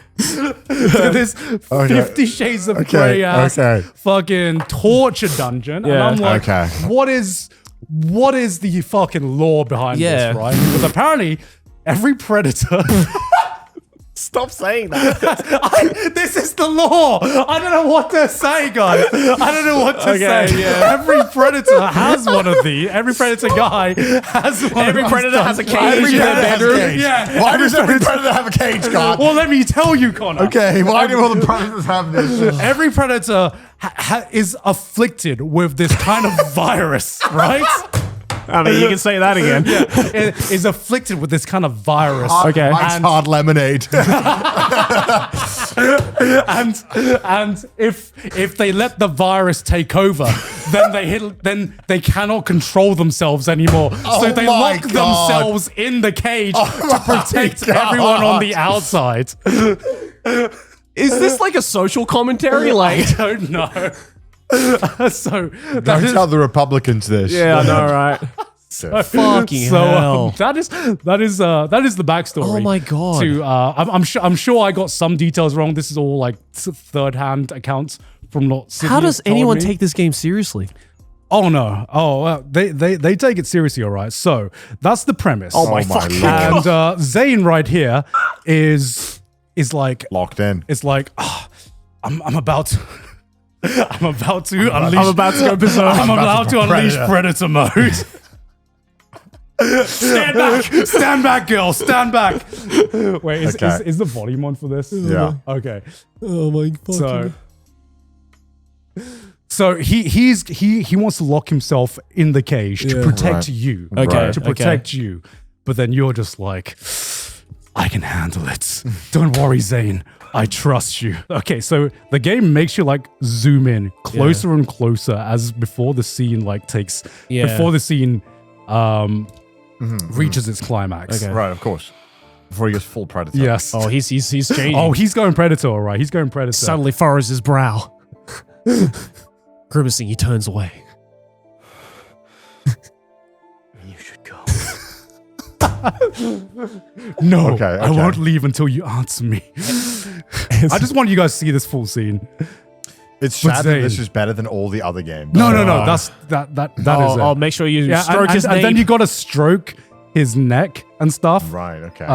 To this 50 Shades of Grey ass fucking torture dungeon. And Yeah. I'm like, Okay. what is the fucking lore behind Yeah. this, right? Because apparently every predator Stop saying that. this is the law. I don't know what to say, guys. I don't know what to Okay, say. yeah. Every predator has one of these. Every predator guy has one Every of these predator has a dungeons. cage Every in their predator has a bedroom. cage. Yeah. Why does every predator have a cage, Gart? Well, let me tell you, Connor. Okay, why do all the predators have this? Every predator is afflicted with this kind of virus, right? I mean, you can say that again. is afflicted with this kind of virus. Okay. Hard lemonade. and if they let the virus take over, then they cannot control themselves anymore. So they my lock God. themselves in the cage to protect everyone on the outside. Is this like a social commentary? I Like, don't know. So Don't that is tell the Republicans this. yeah, I know, right? Fucking hell. that is the backstory. Oh my God. To I'm sure I got some details wrong. This is all like third-hand accounts from not. How does anyone take this game seriously? Oh no! Oh, well, they take it seriously, all right. So that's the premise. Oh my fucking Lord. And Zane right here is like Locked in. it's like I'm about to. I'm about to unleash. I'm about to go berserk. I'm about to unleash predator mode. Stand back, girl, stand back. Wait, Okay. is the volume on for this? Yeah. Okay. Oh my God. So he wants to lock himself in the cage to protect Right. you. Okay, To protect you. But then you're just like, I can handle it. Don't worry, Zane. I trust you. Okay, so the game makes you like zoom in closer and closer as before the scene like takes before the scene reaches its climax. Okay. Right, of course. Before he gets full predator. Yes. Oh, he's changing. Oh, he's going predator, all right. He's going predator. Suddenly furrows his brow. Grimacing, he turns away. You should go. No, Okay, I okay. won't leave until you answer me. I just want you guys to see this full scene. It's But sad that Zane- this is better than all the other games. No. That is it. I'll make sure you stroke his and nape. then you got to stroke his neck and stuff. Right, okay.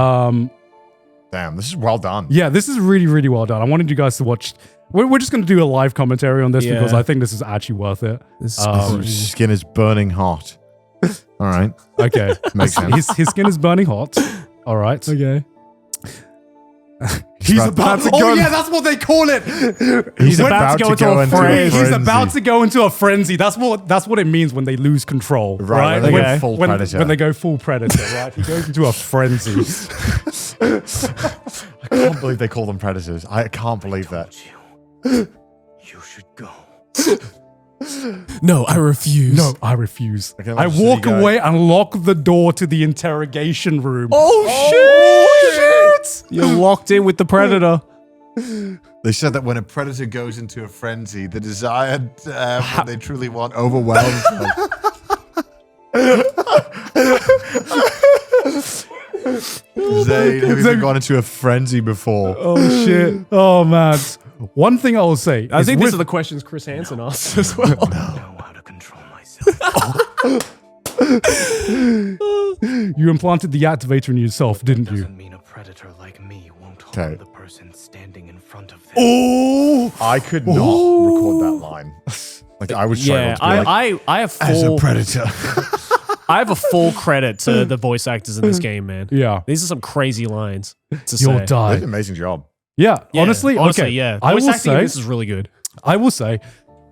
Damn, this is well done. Yeah, this is really, really well done. I wanted you guys to watch. We're just going to do a live commentary on this Yeah. because I think this is actually worth it. This is His skin is burning hot. All right. Okay. Makes sense. His skin is burning hot. All right. okay. He's about to go. Oh, yeah, that's what they call it. He's about to go into a frenzy. He's about to go into a frenzy. That's what it means when they lose control. Right, Right. when they go full predator. When they go full predator, right? He goes into a frenzy. I can't believe they call them predators. I can't believe that. You should go. No, I refuse. No, I refuse. Okay, I let's walk see, guys. away and lock the door to the interrogation room. Oh, shit! You're locked in with the predator. They said that when a predator goes into a frenzy, the desire to have what they truly want overwhelms them. Zane, have you ever gone into a frenzy before? Oh shit! Oh man. One thing I will say. I is think these with- are the questions Chris Hansen asks as well. I know how to control myself. you implanted the activator in yourself, didn't you? Doesn't mean a predator like me won't Okay. harm the person standing in front of them. Oh, I could not record that line. Like I was trying Yeah, to be like, I have as a full predator. I have a full credit to the voice actors in this game, man. yeah. These are some crazy lines to You'll say. They die. did an amazing job. Yeah, Yeah, honestly, okay. yeah. I Voice will acting in say, this is really good. I will say,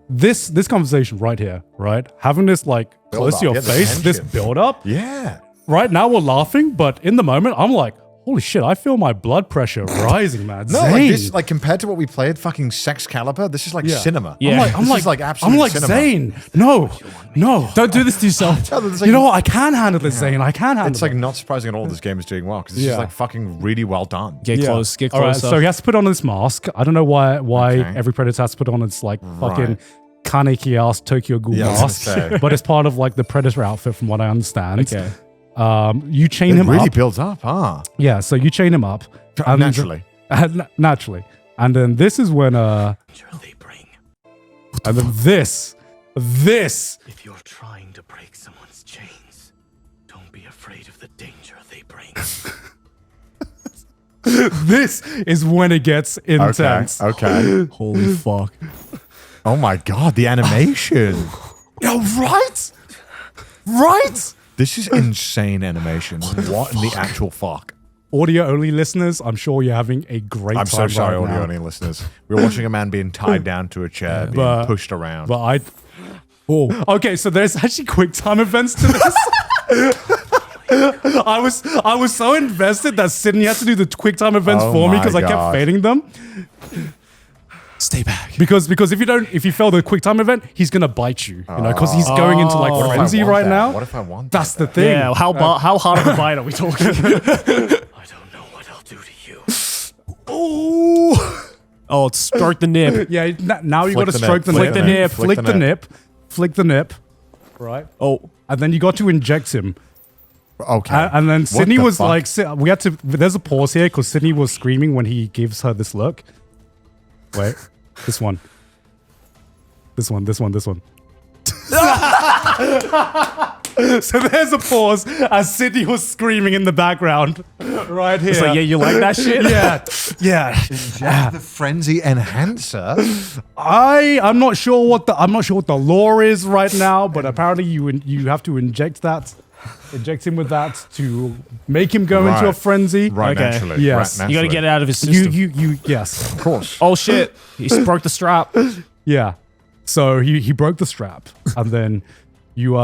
this conversation right here, right, having this like Build close up, to your yeah, the face, this tension. build up. Yeah. Right now we're laughing, but in the moment I'm like, holy shit! I feel my blood pressure rising, man. No, Zane. like this, like compared to what we played, fucking Excalibur, this is like Yeah. cinema. Yeah. I'm This is like absolute I'm like cinema. Zane. No. Don't do this to yourself. No, there's You know what? I can handle this, Zane. I can handle It's like it. not surprising at all this game is doing well because it's Yeah. just like fucking really well done. Get close. Get All right, closer. so he has to put on this mask. I don't know why Okay. every predator has to put on its like fucking Right. Kaneki ass Tokyo Ghoul Yeah, I was mask, gonna say. but it's part of like the predator outfit, from what I understand. Okay. You chain It him really up. builds up, huh? Yeah, so you chain him up and- Naturally. naturally, and then this is when Danger they bring. and then this. If you're trying to break someone's chains, don't be afraid of the danger they bring. This is when it gets intense. Okay. Holy fuck. Oh my god, the animation. Yeah, right? Right? This is insane animation. What in the actual fuck? Audio only listeners, I'm sure you're having a great I'm time so sorry, right audio now. only listeners. We were watching a man being tied down to a chair, being But- pushed around. But Oh. Okay, so there's actually quick time events to this. I was so invested that Sydney had to do the quick time events for me because I kept fading them. Stay back. Because if you fail the quick time event, he's gonna bite you. You know, because he's going into like frenzy right now. What if I want That's the thing. Yeah, how hard of a bite are we talking? I don't know what I'll do to you. Oh, stroke the nip. Yeah, now you got to the stroke the nip. nip. Flick the nip. Flick the nip. Flick the nip. Right. Oh. And then you got to inject him. Okay. And then Sydney the was fuck? like, we had to, there's a pause here because Sydney was screaming when he gives her this look. Wait, this one. This one. So there's a pause as Sydney was screaming in the background. Right here. It's like, yeah, you like that shit? Yeah. The frenzy enhancer. I'm not sure what the lore is right now, but apparently you have to inject him with that to make him go into a frenzy. Right, Okay. naturally. Yes. Right, You got to naturally. get it out of his system. Yes. Of course. Oh shit! He broke the strap. Yeah. So he broke the strap, and then you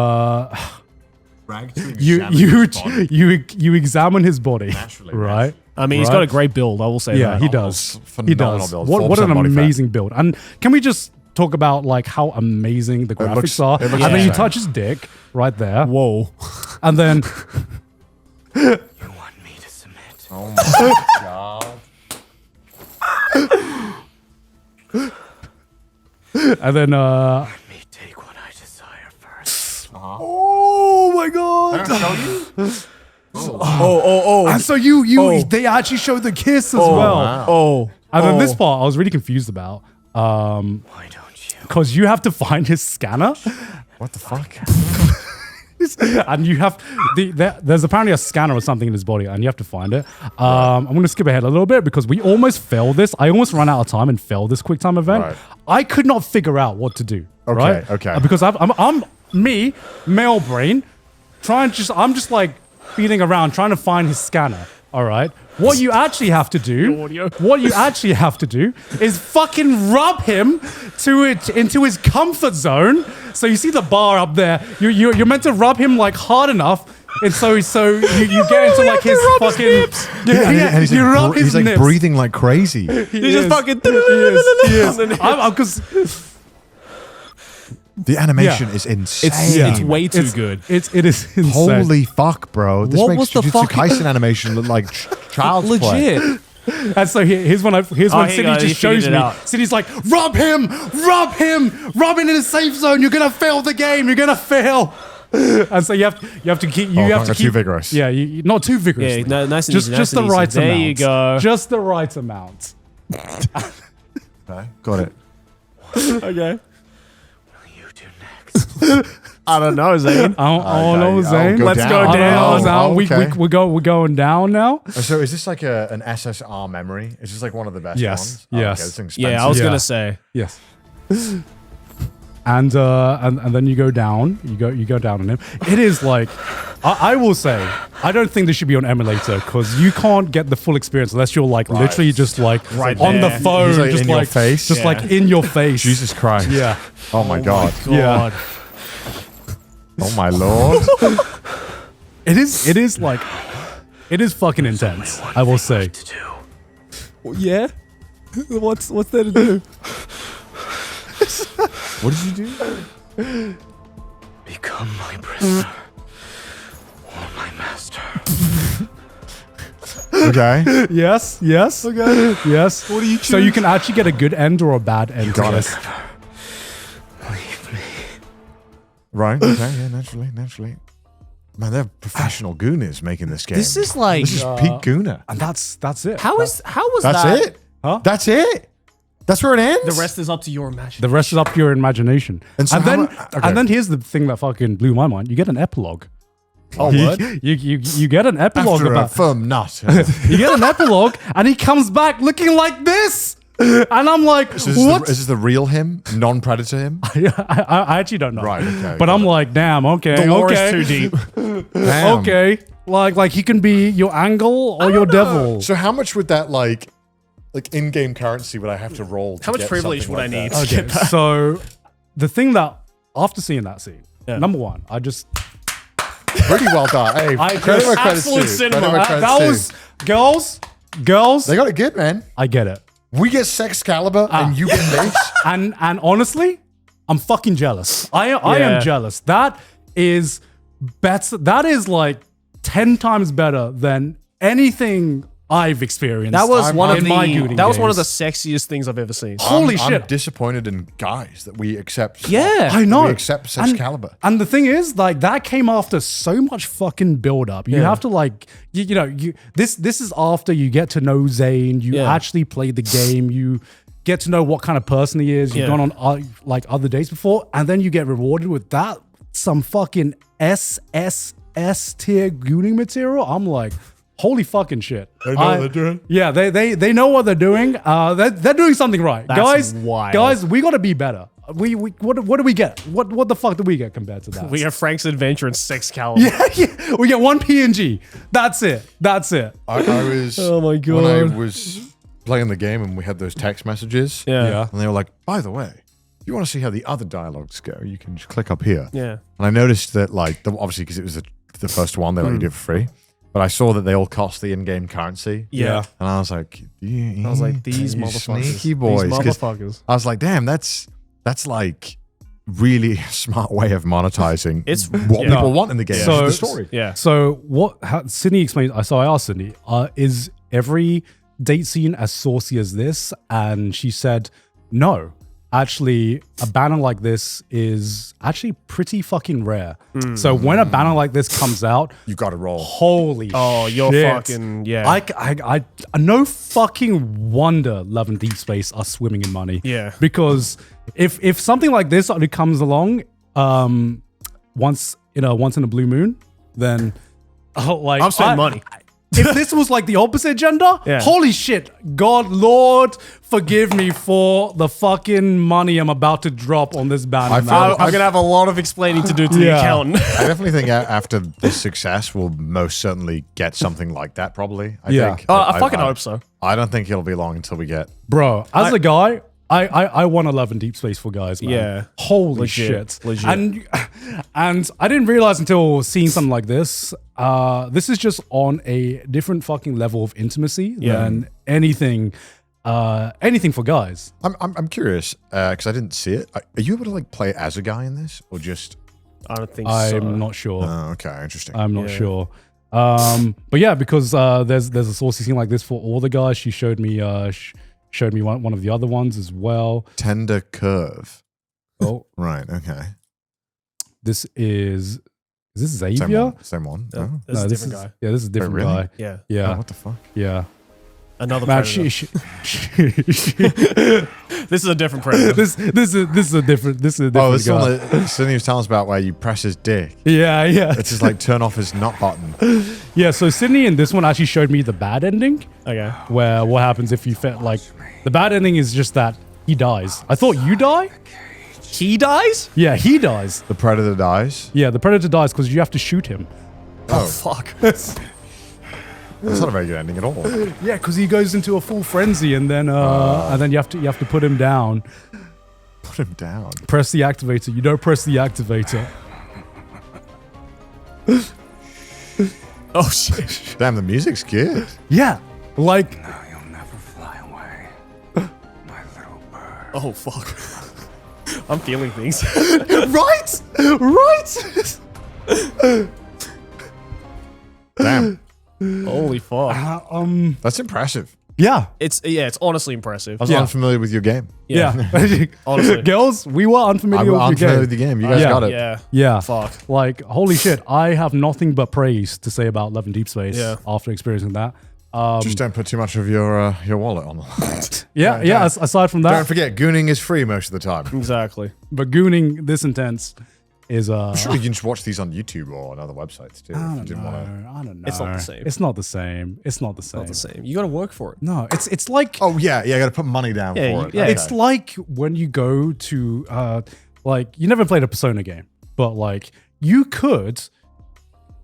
examine his body, Naturally, right? I mean, he's got a great build. I will say Yeah, that. he does. He phenomenal does. build, What 4% an body fat. amazing build! And can we just talk about like how amazing the graphics looks- are? it looks And then you insane. touch his dick right there, Whoa. and then You want me to submit? Oh my god. Let Me take what I desire first. oh my god! Oh. And so they actually showed the kiss as well. wow. Oh. And then this part I was really confused about. Why don't you? Because you have to find his scanner, What the fuck? and you have there's apparently a scanner or something in his body, and you have to find it. I'm going to skip ahead a little bit because we almost failed this. I almost ran out of time and failed this quick time event. Right. I could not figure out what to do. Okay, right? okay. Because I'm me, male brain, I'm just like feeling around trying to find his scanner. All right. What you actually have to do, is fucking rub him into his comfort zone. So you see the bar up there. You're meant to rub him like hard enough, and so you get into like his fucking and you rub his he's like nips. breathing like crazy. He just fucking. He is. Because The animation is insane. It's way too good. it is insane. Holy fuck, bro! This What makes was the Jujutsu fucking- Kaisen animation look like child's play. Legit. And so here's when here you Sydney go, just you shows figured me. it out. Sydney's like, rub him in a safe zone. You're gonna fail the game. You're gonna fail. And so you have to keep not too vigorous. Yeah, not too vigorous. Yeah, no, nice and just easy, nice the and easy. right There amount. you go. Just the right amount. Okay, got it. Okay. Will you do next? I don't know, Zane. Oh no, Zane. go Let's down. go down. Oh, okay. We're going down now. So is this like an SSR memory? Is this like one of the best Yes, ones? yes. Okay, this thing's Yeah, I was Yeah. gonna say. Yes. And then you go down. You go down on him. It is like, I will say, I don't think this should be on emulator because you can't get the full experience unless you're like literally just like Right on the there. phone, He's, like, just in your like face? just Yeah. like in your face. Jesus Christ. Yeah. Oh my god. Yeah. Oh my lord. It is like, it is fucking intense. I will say. To do. Yeah. What's there to do? What did you do? Become my prisoner or my master. Okay. Yes. Okay. Yes. What do you choose? So you can actually get a good end or a bad end. Got to it. this. Leave me. Right. Okay. Yeah. Naturally. Man, they're professional gooners making this game. This is like. This is peak gooner. And that's it. How was That's that? it. Huh? That's it. That's where it ends. The rest is up to your imagination. The rest is up to your imagination. And so then, okay. and then here's the thing that fucking blew my mind. You get an epilogue. Oh, you, what? you get an epilogue After a about. firm nut. You get an epilogue, and he comes back looking like this, and I'm like, Is what? this the real him? Non-predator him? I actually don't know. Right, okay, But got I'm it. like, damn. Okay. The lore okay. is too deep. Damn. Okay. Like he can be your angle or your devil. So how much would that like in-game currency would I have to roll? To How much get privilege something would I like need? that? Okay. So the thing that after seeing that scene, number one, I just Pretty well done. Hey, credit where credit's due. absolute cinema. Credit where credit's that due. was girls. They got it good, man. I get it. We get Excalibur and you get this. And honestly, I'm fucking jealous. I am jealous. That is better. That is like 10 times better than anything I've experienced. That was one of my the Gooning that was one of the games. sexiest things I've ever seen. Holy I'm shit. disappointed in guys that we accept. Yeah. I know. We accept Excalibur. And the thing is, like, that came after so much fucking build up. You have to like, this is after you get to know Zane. You actually play the game. You get to know what kind of person he is. You've gone on like other dates before, and then you get rewarded with that some fucking SSS tier Gooning material. I'm like, holy fucking shit. They know what they're doing. Yeah, they know what they're doing. They're doing something right. That's wild. Guys, we got to be better. What do we get? What the fuck do we get compared to that? We have Frank's Adventure and Excalibur. yeah. We get one PNG. That's it. I was. Oh my God. When I was playing the game and we had those text messages. Yeah. And they were like, by the way, if you want to see how the other dialogues go, you can just click up here. Yeah. And I noticed that, like, obviously because it was the first one, they let you do it for free. But I saw that they all cost the in-game currency. Yeah. And I was like, I was like, these you motherfuckers. sneaky boys. These 'Cause motherfuckers. I was like, damn, that's like really a smart way of monetizing It's- what yeah. people want in the game. So- the story. Yeah. So Sydney explained. So I asked Sydney, is every date scene as saucy as this? And she said, no. Actually, a banner like this is actually pretty fucking rare. So when a banner like this comes out, You got to roll. holy Oh, you're shit. fucking yeah. I no fucking wonder Love and Deepspace are swimming in money. Yeah. Because if something like this only comes along once in a blue moon, then like I'm spending money. If this was like the opposite gender, holy shit, God, Lord, forgive me for the fucking money I'm about to drop on this banner. I man. feel- I'm gonna have a lot of explaining to do to the Yeah. accountant. I definitely think after this success, we'll most certainly get something like that. Probably. I Yeah. think. I fucking hope so. I don't think it'll be long until we get. Bro, as a guy, I want to Love and Deepspace for guys, man. Yeah. Holy Legit. shit. Legit. And I didn't realize until seeing something like this, this is just on a different fucking level of intimacy than anything for guys. I'm curious because I didn't see it. Are you able to like play as a guy in this, or just? I don't think so. I'm not sure. Oh, okay, interesting. I'm not sure. But yeah, because there's a saucy scene like this for all the guys. She showed me one of the other ones as well. Tender curve. Oh, Right. Okay. this is this Xavier? Same one. Yeah. Oh. This is a this different guy. Yeah, this is a different really? guy. Yeah. Yeah, Oh, what the fuck? yeah. Another Man, predator. This is a different predator. this is a different Oh, this is guy. one that Sydney was telling us about where you press his dick. Yeah. It's just like turn off his nut button. Yeah, so Sydney in this one actually showed me the bad ending, Okay. where what happens if you fit like the bad ending is just that he dies. I thought you die? He dies? Yeah, he dies. The predator dies. Yeah, the predator dies because you have to shoot him. Oh, Fuck. that's not a very good ending at all. Yeah, because he goes into a full frenzy and then you have to put him down. Put him down. Press the activator. You don't press the activator. Oh shit. Damn, the music's good. Yeah, like You'll never fly away, my little bird. Oh fuck. I'm feeling things. right. Damn, Holy fuck. that's impressive. Yeah. It's honestly impressive. I was unfamiliar with your game. Yeah. Honestly. Girls, we were unfamiliar I'm with unfamiliar your with game. the game. You guys Yeah. got it. Yeah. Yeah. Fuck. Like, holy shit. I have nothing but praise to say about Love and Deepspace after experiencing that. Just don't put too much of your wallet on the line. Yeah. Aside from Don't that, forget, gooning is free most of the time. Exactly. but gooning this intense is I'm sure you can just watch these on YouTube or on other websites too. If you didn't want to. I don't know. It's not the same. It's not the same. It's not the same. Not the same. You gotta work for it. No, it's like Oh yeah, I got to put money down Yeah, for it. yeah. it's like when you go to like you never played a Persona game, but like you could,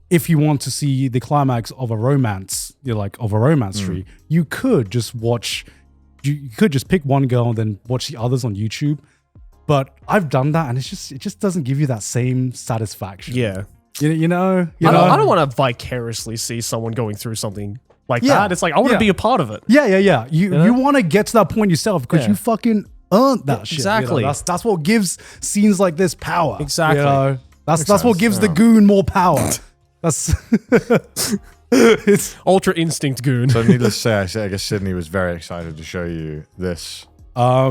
if you want to see the climax of a romance, tree, you could just watch. You could just pick one girl and then watch the others on YouTube. But I've done that, and it just doesn't give you that same satisfaction. Yeah. You know. I don't want to vicariously see someone going through something like that. It's like, I want to be a part of it. Yeah. You want to get to that point yourself because you fucking earned that shit. Exactly. That's what gives scenes like this power. Exactly. That's what gives the goon more power. That's it's Ultra Instinct Goon. So needless to say, I guess Sydney was very excited to show you this. I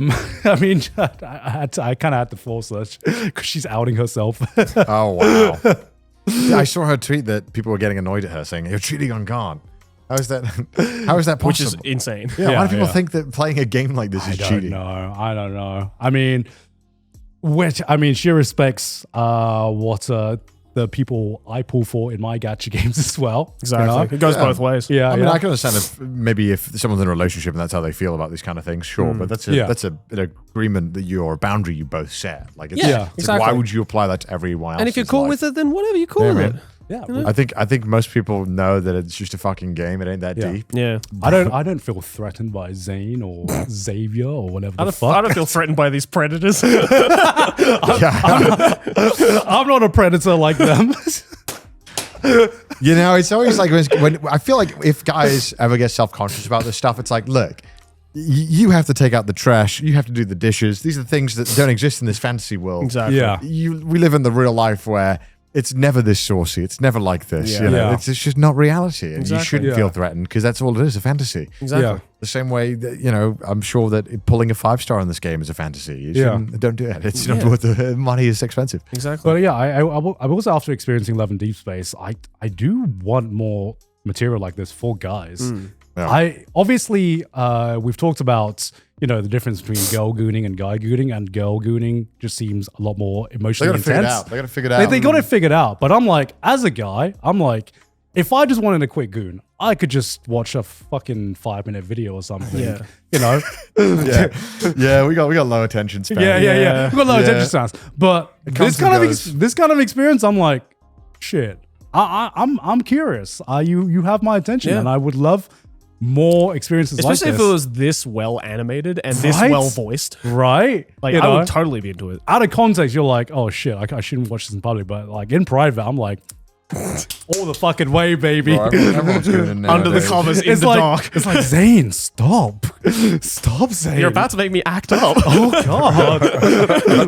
mean, I kind of had to force her because she's outing herself. Oh, wow. I saw her tweet that people were getting annoyed at her saying, "You're cheating on Garnt." How is that possible? Which is insane. Yeah, why do people think that playing a game like this is cheating? I don't know. I mean, she respects what the people I pull for in my gacha games as well. Exactly. You know? It goes both ways. Yeah. I mean, I can understand if someone's in a relationship and that's how they feel about these kind of things, sure. But that's an agreement that you're a boundary you both set. Like, it's, exactly. Why would you apply that to everyone else? And if you're cool with it, then whatever, you're cool with it. Yeah. I think most people know that it's just a fucking game. It ain't that deep. Yeah. I don't feel threatened by Zane or Xavier or whatever the fuck. I don't feel threatened by these predators. I'm not a predator like them. You know, it's always like when I feel like if guys ever get self-conscious about this stuff, it's like, look, you have to take out the trash. You have to do the dishes. These are things that don't exist in this fantasy world. Exactly. Yeah. We live in the real life where it's never this saucy. It's never like this. Yeah. You know? Yeah. It's just not reality. And Exactly. you shouldn't feel threatened because that's all it is, a fantasy. Exactly. Yeah. The same way that, you know, I'm sure that pulling a 5-star in this game is a fantasy. You don't do it. It's not worth the money is expensive. Exactly. But yeah, I was after experiencing Love and Deepspace. I do want more material like this for guys. Yeah. I obviously we've talked about the difference between girl gooning and guy gooning, and girl gooning just seems a lot more emotionally intense. They got to figure it out. They got it figured out. But I'm like, as a guy, I'm like, if I just wanted a quick goon, I could just watch a fucking 5-minute video or something. Yeah. You know? Yeah, we got low attention span. Yeah. We've got low attention spans. But this kind of experience, I'm like, shit. I'm curious. You have my attention, and I would love more experiences Especially like if this. it was this well animated and this Right? well voiced. Right? Like, I would totally be into it. Out of context, you're like, oh shit, I shouldn't watch this in public. But like in private, I'm like, all the fucking way, baby. Bro, everyone's doing it Under the nowadays. covers, in the dark. It's like, Zane, stop. Stop, Zane. You're about to make me act up. Oh, God.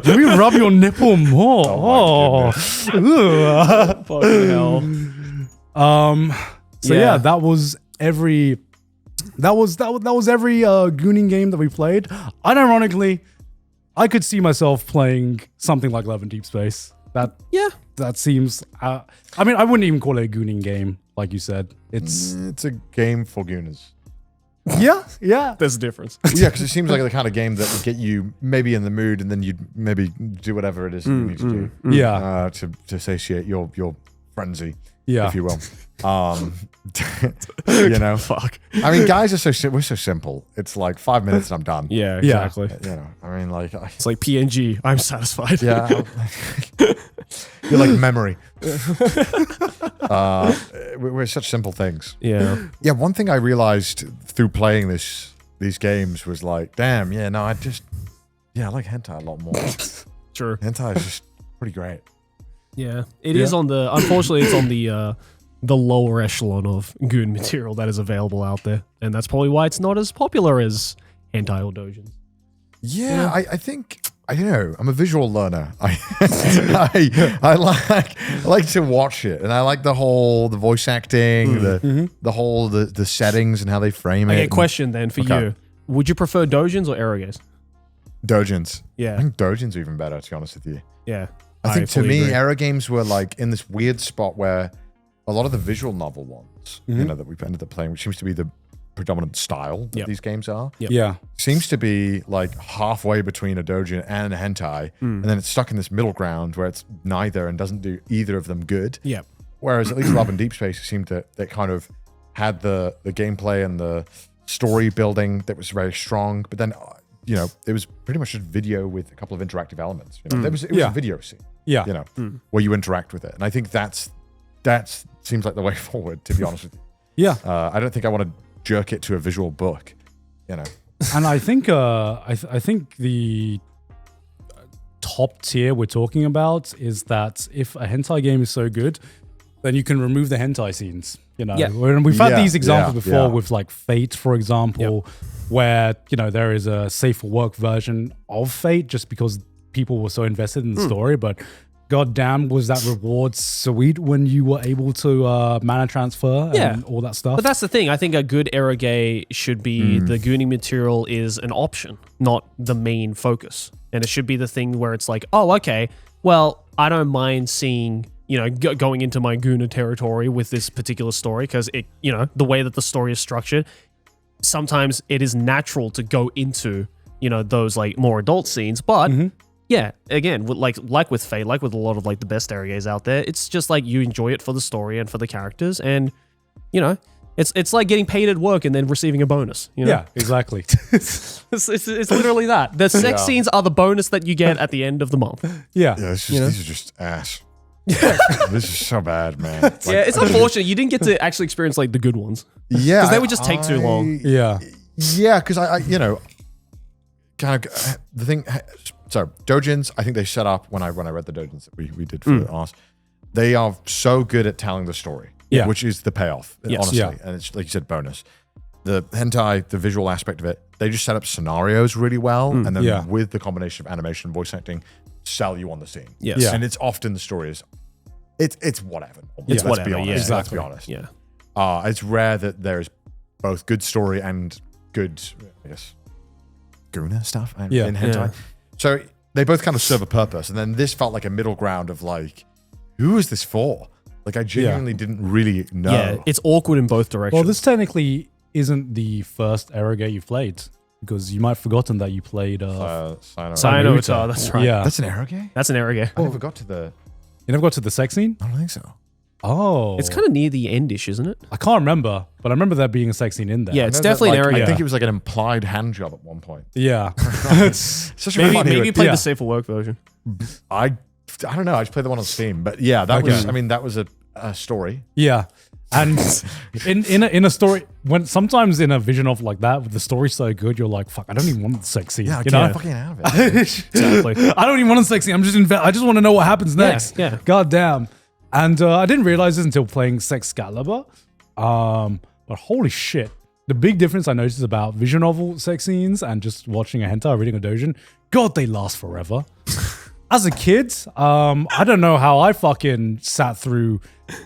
Let me rub your nipple more. Ugh. Fucking hell. So yeah, that was every gooning game that we played. Unironically, I could see myself playing something like Love and Deepspace. That seems. I mean, I wouldn't even call it a gooning game, like you said. It's a game for gooners. yeah. There's a difference. Yeah, because it seems like the kind of game that would get you maybe in the mood, and then you'd maybe do whatever it is you need to do. Yeah. To satiate your frenzy, Yeah. if you will. You know, Fuck. I mean, guys we're so simple. It's like 5 minutes and I'm done. Yeah, exactly. You know, I mean, like, It's like PNG. I'm satisfied. yeah, you're like memory. We're such simple things. Yeah. Yeah, one thing I realized through playing these games was like, damn, I like hentai a lot more. True. Hentai is just pretty great. Yeah. It is on the, unfortunately, it's on the lower echelon of goon material that is available out there. And that's probably why it's not as popular as hentai or doujins. Yeah. I think, I don't know, I'm a visual learner. I like to watch it, and I like the voice acting, the whole the settings and how they frame it. Okay, question then for you. Would you prefer doujins or eroges? Doujins. Yeah. I think doujins are even better, to be honest with you. Yeah. I think to fully me, agree. era games were like in this weird spot where a lot of the visual novel ones, that we've ended up playing, which seems to be the predominant style that these games are, Yeah. seems to be like halfway between a doujin and a hentai, and then it's stuck in this middle ground where it's neither and doesn't do either of them good. Yeah. Whereas at least Love and Deepspace seemed to that kind of had the gameplay and the story building that was very strong, but then it was pretty much just video with a couple of interactive elements. It was a video scene. Yeah. Where you interact with it, and I think that seems like the way forward. To be honest with you, Yeah. I don't think I want to jerk it to a visual book. And I think I think the top tier we're talking about is that if a hentai game is so good, then you can remove the hentai scenes. You know, and we've had these examples before with like Fate, for example, where, you know, there is a safe for work version of Fate just because people were so invested in the story. But goddamn, was that reward sweet when you were able to mana transfer and all that stuff. But that's the thing. I think a good eroge should be the gooning material is an option, not the main focus. And it should be the thing where it's like, oh, okay, well, I don't mind seeing, you know, going into my Gooner territory with this particular story because it, you know, the way that the story is structured, sometimes it is natural to go into, you know, those like more adult scenes. But yeah, again, like with Fate, like with a lot of like the best eroges out there, it's just like you enjoy it for the story and for the characters, and you know, it's like getting paid at work and then receiving a bonus. You know? Yeah, exactly. it's literally that. The sex scenes are the bonus that you get at the end of the month. Yeah, it's just, these are just ass. This is so bad, man. Like, yeah, it's unfortunate you didn't get to actually experience like the good ones. Yeah, because they would just take too long. Yeah, because I you know, kind of the thing. So dojins, I think they set up when I read the dojins that we did for ours. They are so good at telling the story, which is the payoff, honestly. And it's like you said, bonus. The hentai, the visual aspect of it, they just set up scenarios really well, and then with the combination of animation and voice acting, sell you on the scene. Yes. And it's often the story is, it's whatever. It's Let's whatever. be honest. Yeah. Exactly. Let's be honest. Yeah. It's rare that there's both good story and good, I guess, Guna stuff in hentai. Yeah. So they both kind of serve a purpose. And then this felt like a middle ground of like, who is this for? Like I genuinely didn't really know. Yeah, it's awkward in both directions. Well, this technically isn't the first eroge you've played, because you might have forgotten that you played Sayonara, that's right. Yeah. That's an eroge? That's an eroge. I never got to the... You never got to the sex scene? I don't think so. Oh. It's kind of near the endish, isn't it? I can't remember, but I remember there being a sex scene in there. Yeah, it's definitely an eroge. I think it was like an implied hand job at one point. Yeah. Such a funny maybe you played the safe for work version. I don't know. I just played the one on Steam. But yeah, that was, I mean, that was a story. Yeah. And in a story, when sometimes in a vision of like that, the story's so good, you're like, fuck, I don't even want the sex scene. Yeah, you know? fucking out of it. Exactly. I don't even want the sex scene. I'm just I just want to know what happens next. Yeah. God damn. And I didn't realize this until playing Excalibur. But holy shit. The big difference I noticed about visual novel sex scenes and just watching a hentai or reading a doujin, God, they last forever. As a kid, I don't know how I fucking sat through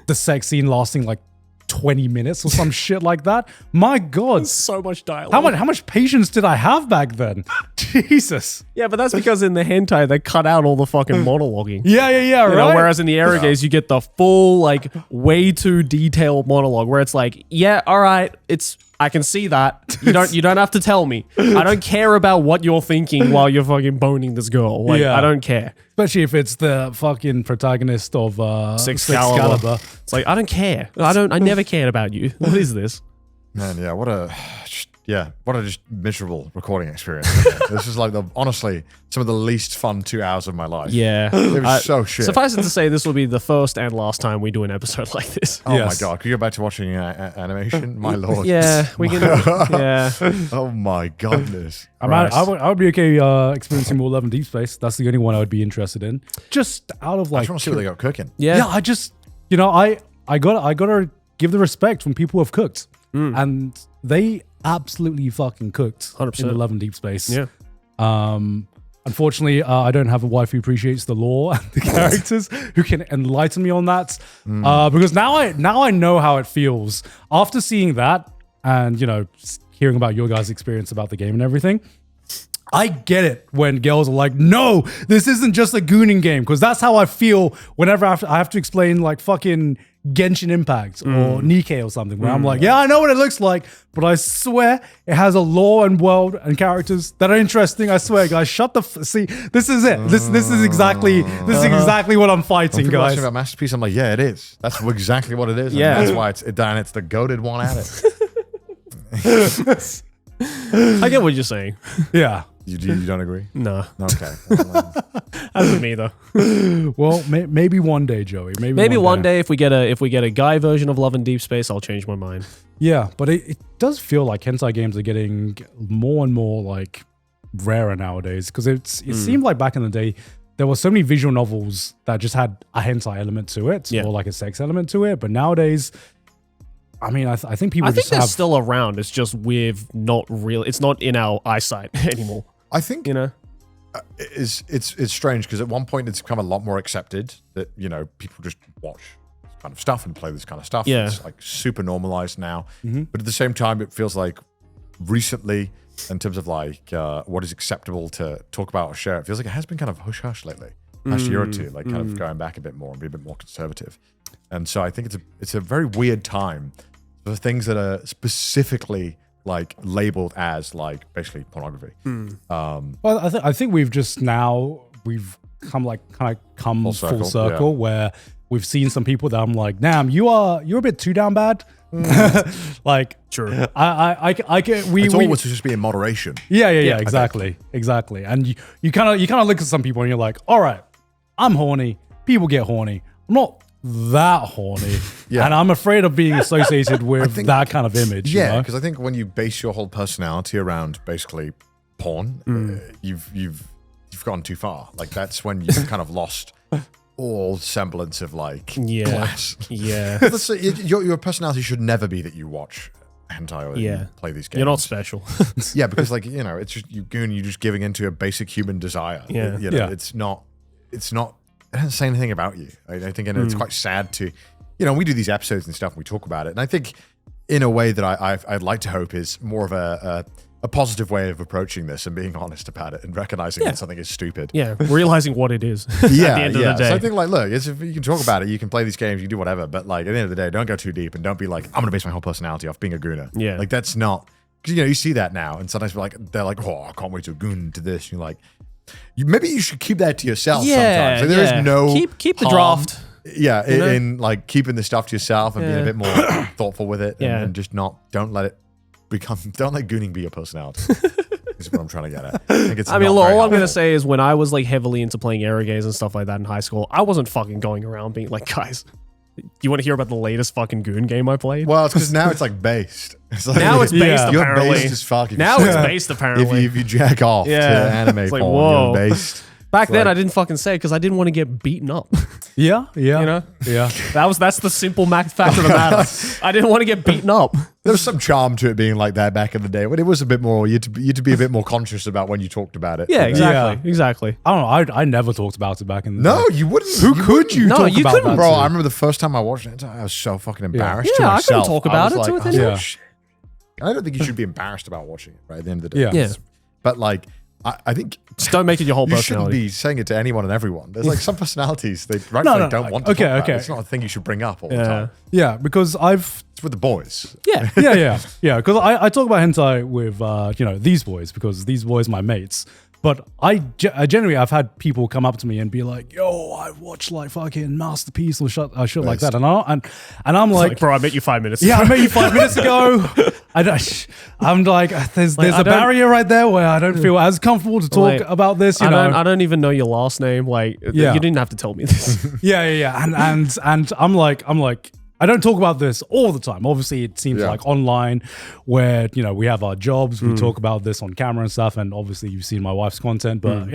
the sex scene lasting like 20 minutes or some shit like that. My God. So much dialogue. How much patience did I have back then? Jesus. Yeah, but that's because in the hentai, they cut out all the fucking monologuing. Yeah, You right? know, whereas in the eroges, you get the full, like, way too detailed monologue where it's like, yeah, all right, I can see that. You don't have to tell me. I don't care about what you're thinking while you're fucking boning this girl. Like, I don't care. Especially if it's the fucking protagonist of Excalibur. It's like, I don't care. I never cared about you. What is this? Man, yeah, what a just miserable recording experience. This is like honestly some of the least fun 2 hours of my life. Yeah. It was so shit. Suffice it to say, this will be the first and last time we do an episode like this. Oh my God. Can you go back to watching animation? My Lord. Yeah, we can. Yeah. Oh my goodness. I would be okay experiencing more Love and Deepspace. That's the only one I would be interested in. Just out of like, I just want to see what they got cooking. Yeah. I just, I gotta give the respect when people have cooked, and they absolutely fucking cooked 100%. in the Love and Deepspace. Yeah. Unfortunately, I don't have a wife who appreciates the lore and the characters who can enlighten me on that. Because now I know how it feels after seeing that and hearing about your guys' experience about the game and everything. I get it when girls are like, no, this isn't just a gooning game, because that's how I feel whenever I have to explain like fucking Genshin Impact or Nikkei or something, where I'm like, yeah, I know what it looks like, but I swear it has a lore and world and characters that are interesting. I swear, guys, shut the see. This is it. This is exactly what I'm fighting, People guys. asking about Masterpiece, I'm like, yeah, it is. That's exactly what it is. Yeah. And that's why it's the goated one at it. I get what you're saying. Yeah. You don't agree? No. Okay. That's with me, though. Well, maybe one day, Joey. Maybe one day if we get a guy version of Love and Deepspace, I'll change my mind. Yeah, but it does feel like hentai games are getting more and more like rarer nowadays, because it seemed like back in the day there were so many visual novels that just had a hentai element to it or like a sex element to it. But nowadays, I mean, I think people just they're have still around. It's just we've not really. It's not in our eyesight anymore. I think You know. it's strange because at one point it's become a lot more accepted that people just watch this kind of stuff and play this kind of stuff. Yeah. It's like super normalized now. But at the same time, it feels like recently, in terms of like what is acceptable to talk about or share, it feels like it has been kind of hush hush lately. Last year or two, like kind of going back a bit more and be a bit more conservative. And so I think it's a very weird time for things that are specifically like labeled as like basically pornography. Well, I think we've come full circle where we've seen some people that I'm like, damn, you're a bit too down bad. Like, True. I can. It's always just be in moderation. Yeah, exactly. And you kind of look at some people and you're like, all right, I'm horny. People get horny. I'm not that horny, and I'm afraid of being associated with that kind of image. Yeah, because I think when you base your whole personality around basically porn, you've gone too far. Like that's when you've kind of lost all semblance of like class. Yeah. Your personality should never be that you watch hentai or you play these games. You're not special. Yeah, because like it's just you're just giving into a basic human desire. Yeah. It's not. It doesn't say anything about you. I think, and it's quite sad to, we do these episodes and stuff and we talk about it. And I think in a way that I'd like to hope is more of a positive way of approaching this and being honest about it and recognizing that something is stupid. Yeah, realizing what it is at the end of the day. So I think like, look, if you can talk about it, you can play these games, you can do whatever, but like at the end of the day, don't go too deep and don't be like, I'm going to base my whole personality off being a gooner. Yeah. Like that's not, because you see that now and sometimes they're like, oh, I can't wait to goon to this. And you're like, maybe you should keep that to yourself sometimes. Like, there is no keep the harm, draft. Yeah, in like keeping the stuff to yourself and being a bit more thoughtful with it and just don't let gooning be your personality. Is what I'm trying to get at. I mean, look, all I'm going to say is when I was like heavily into playing Aerogaze and stuff like that in high school, I wasn't fucking going around being like, guys, you want to hear about the latest fucking goon game I played? Well, it's because now it's like based. It's like, now it's based apparently. You're based as fuck. Now it's based apparently. If you jack off to anime it's like, porn, whoa. you're based. Back then, I didn't fucking say it because I didn't want to get beaten up. Yeah. Yeah. That's the simple fact of the matter. I didn't want to get beaten up. There was some charm to it being like that back in the day, but it was a bit more. You had to be a bit more conscious about when you talked about it. Yeah, exactly. I don't know. I never talked about it back in the day. No, you wouldn't. Who could you? No, talk you about couldn't, that bro. I remember the first time I watched it, I was so fucking embarrassed to Yeah, I myself. couldn't talk about it. Like, To it shit. I don't think you should be embarrassed about watching it. Right at the end of the day. Yeah. But like, I think just don't make it your whole you shouldn't personality. be saying it to anyone and everyone. There's like some personalities they rightfully don't want to talk about. It's not a thing you should bring up all the time. Yeah, because It's with the boys. Yeah. Yeah. Because I talk about hentai with these boys because these boys are my mates. But I generally I've had people come up to me and be like, "Yo, I watched like fucking Masterpiece or shit like that," and I'm like, bro, I met you 5 minutes ago. Yeah, I met you 5 minutes ago. I'm like, there's a barrier right there where I don't feel as comfortable to talk about this. I don't even know your last name. Like, you didn't have to tell me this. Yeah. And I'm like, I don't talk about this all the time. Obviously, it seems like online where, we have our jobs. We talk about this on camera and stuff. And obviously, you've seen my wife's content. But,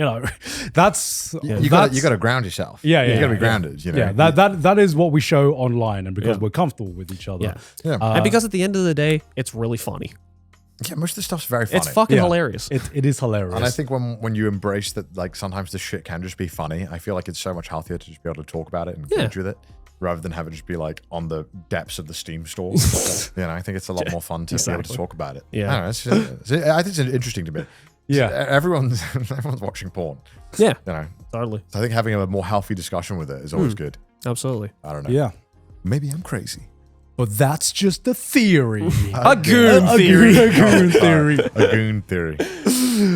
that's... You got to ground yourself. Yeah. You got to be grounded, Yeah, that is what we show online. And because we're comfortable with each other. Yeah. And because at the end of the day, it's really funny. Yeah, most of the stuff's very funny. It's fucking hilarious. It is hilarious. And I think when you embrace that, like, sometimes the shit can just be funny, I feel like it's so much healthier to just be able to talk about it and engage with it, rather than have it just be like on the depths of the Steam store. I think it's a lot more fun to be able to talk about it. Yeah. I don't know, I think it's interesting to me. Yeah. Everyone's watching porn. Yeah. So Totally. I think having a more healthy discussion with it is always good. Absolutely. I don't know. Yeah. Maybe I'm crazy. But that's just a theory. A goon theory. A goon theory. A goon theory.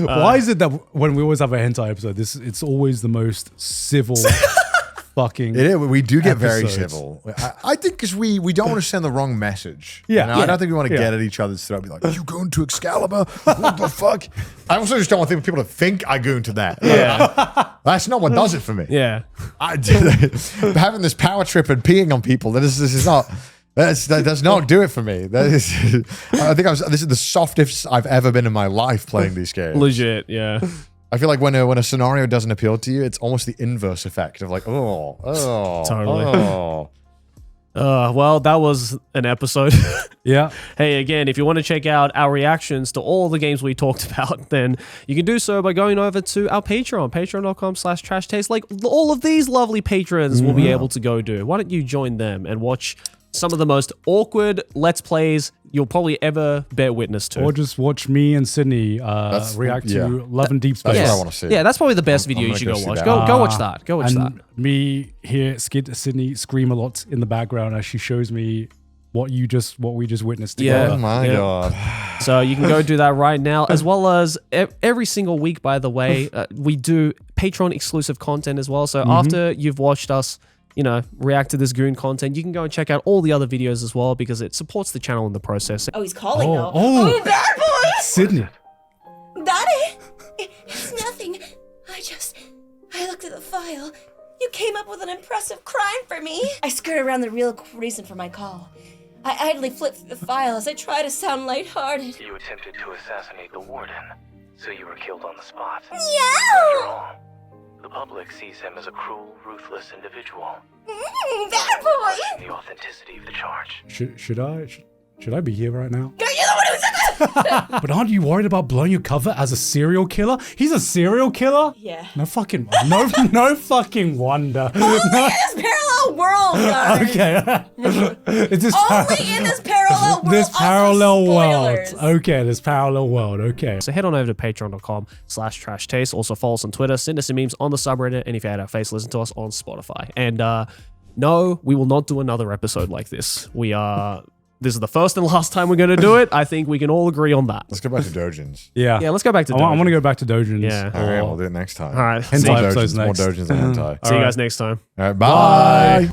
Why is it that when we always have a hentai episode, it's always the most civil fucking It is. We do get very episodes. civil. I think because we don't want to send the wrong message. Yeah. I don't think we want to get at each other's throat and be like, you going to Excalibur? What the fuck? I also just don't want people to think I go into that. Yeah. That's not what does it for me. Yeah. Having this power trip and peeing on people, this is not... That does not do it for me. I think this is the softest I've ever been in my life playing these games. Legit, yeah. I feel like when a scenario doesn't appeal to you, it's almost the inverse effect of like, Totally. Well, that was an episode. Yeah. Hey, again, if you want to check out our reactions to all the games we talked about, then you can do so by going over to our Patreon, patreon.com/trashtaste. Like all of these lovely patrons will be able to go do. Why don't you join them and watch some of the most awkward Let's Plays you'll probably ever bear witness to. Or just watch me and Sydney react to Love and Deepspace. That's what I want to see. Yeah, that's probably the best video you should go watch. Go watch that. Go watch that. Me hear Sydney scream a lot in the background as she shows me what we just witnessed together. Oh my God. So you can go do that right now, as well as every single week, by the way, we do Patreon exclusive content as well. So after you've watched us, react to this goon content, you can go and check out all the other videos as well, because it supports the channel in the process. Oh, he's calling now. Oh, bad boy! Sydney. Daddy! It's nothing. I looked at the file. You came up with an impressive crime for me. I skirted around the real reason for my call. I idly flipped through the file as I tried to sound lighthearted. You attempted to assassinate the warden, so you were killed on the spot. Yeah! After all, the public sees him as a cruel, ruthless individual. Bad boy! The authenticity of the charge. Should I be here right now? You're the one who said that! But aren't you worried about blowing your cover as a serial killer? He's a serial killer? Yeah. No fucking wonder. Only in this parallel world, guys! Okay. It's just Only in this parallel world. this parallel world. Spoilers. Okay, this parallel world. Okay. So head on over to patreon.com/trashtaste. Also follow us on Twitter, send us some memes on the subreddit, and if you had our face, listen to us on Spotify. And no, we will not do another episode like this. This is the first and last time we're going to do it. I think we can all agree on that. Let's go back to Dojins. Yeah. Yeah, let's go back to Dojins. I want to go back to Dojins. Yeah. All right, we'll do it next time. All right. Hentai See episodes More next. Dojins than hentai. you guys next time. All right, bye.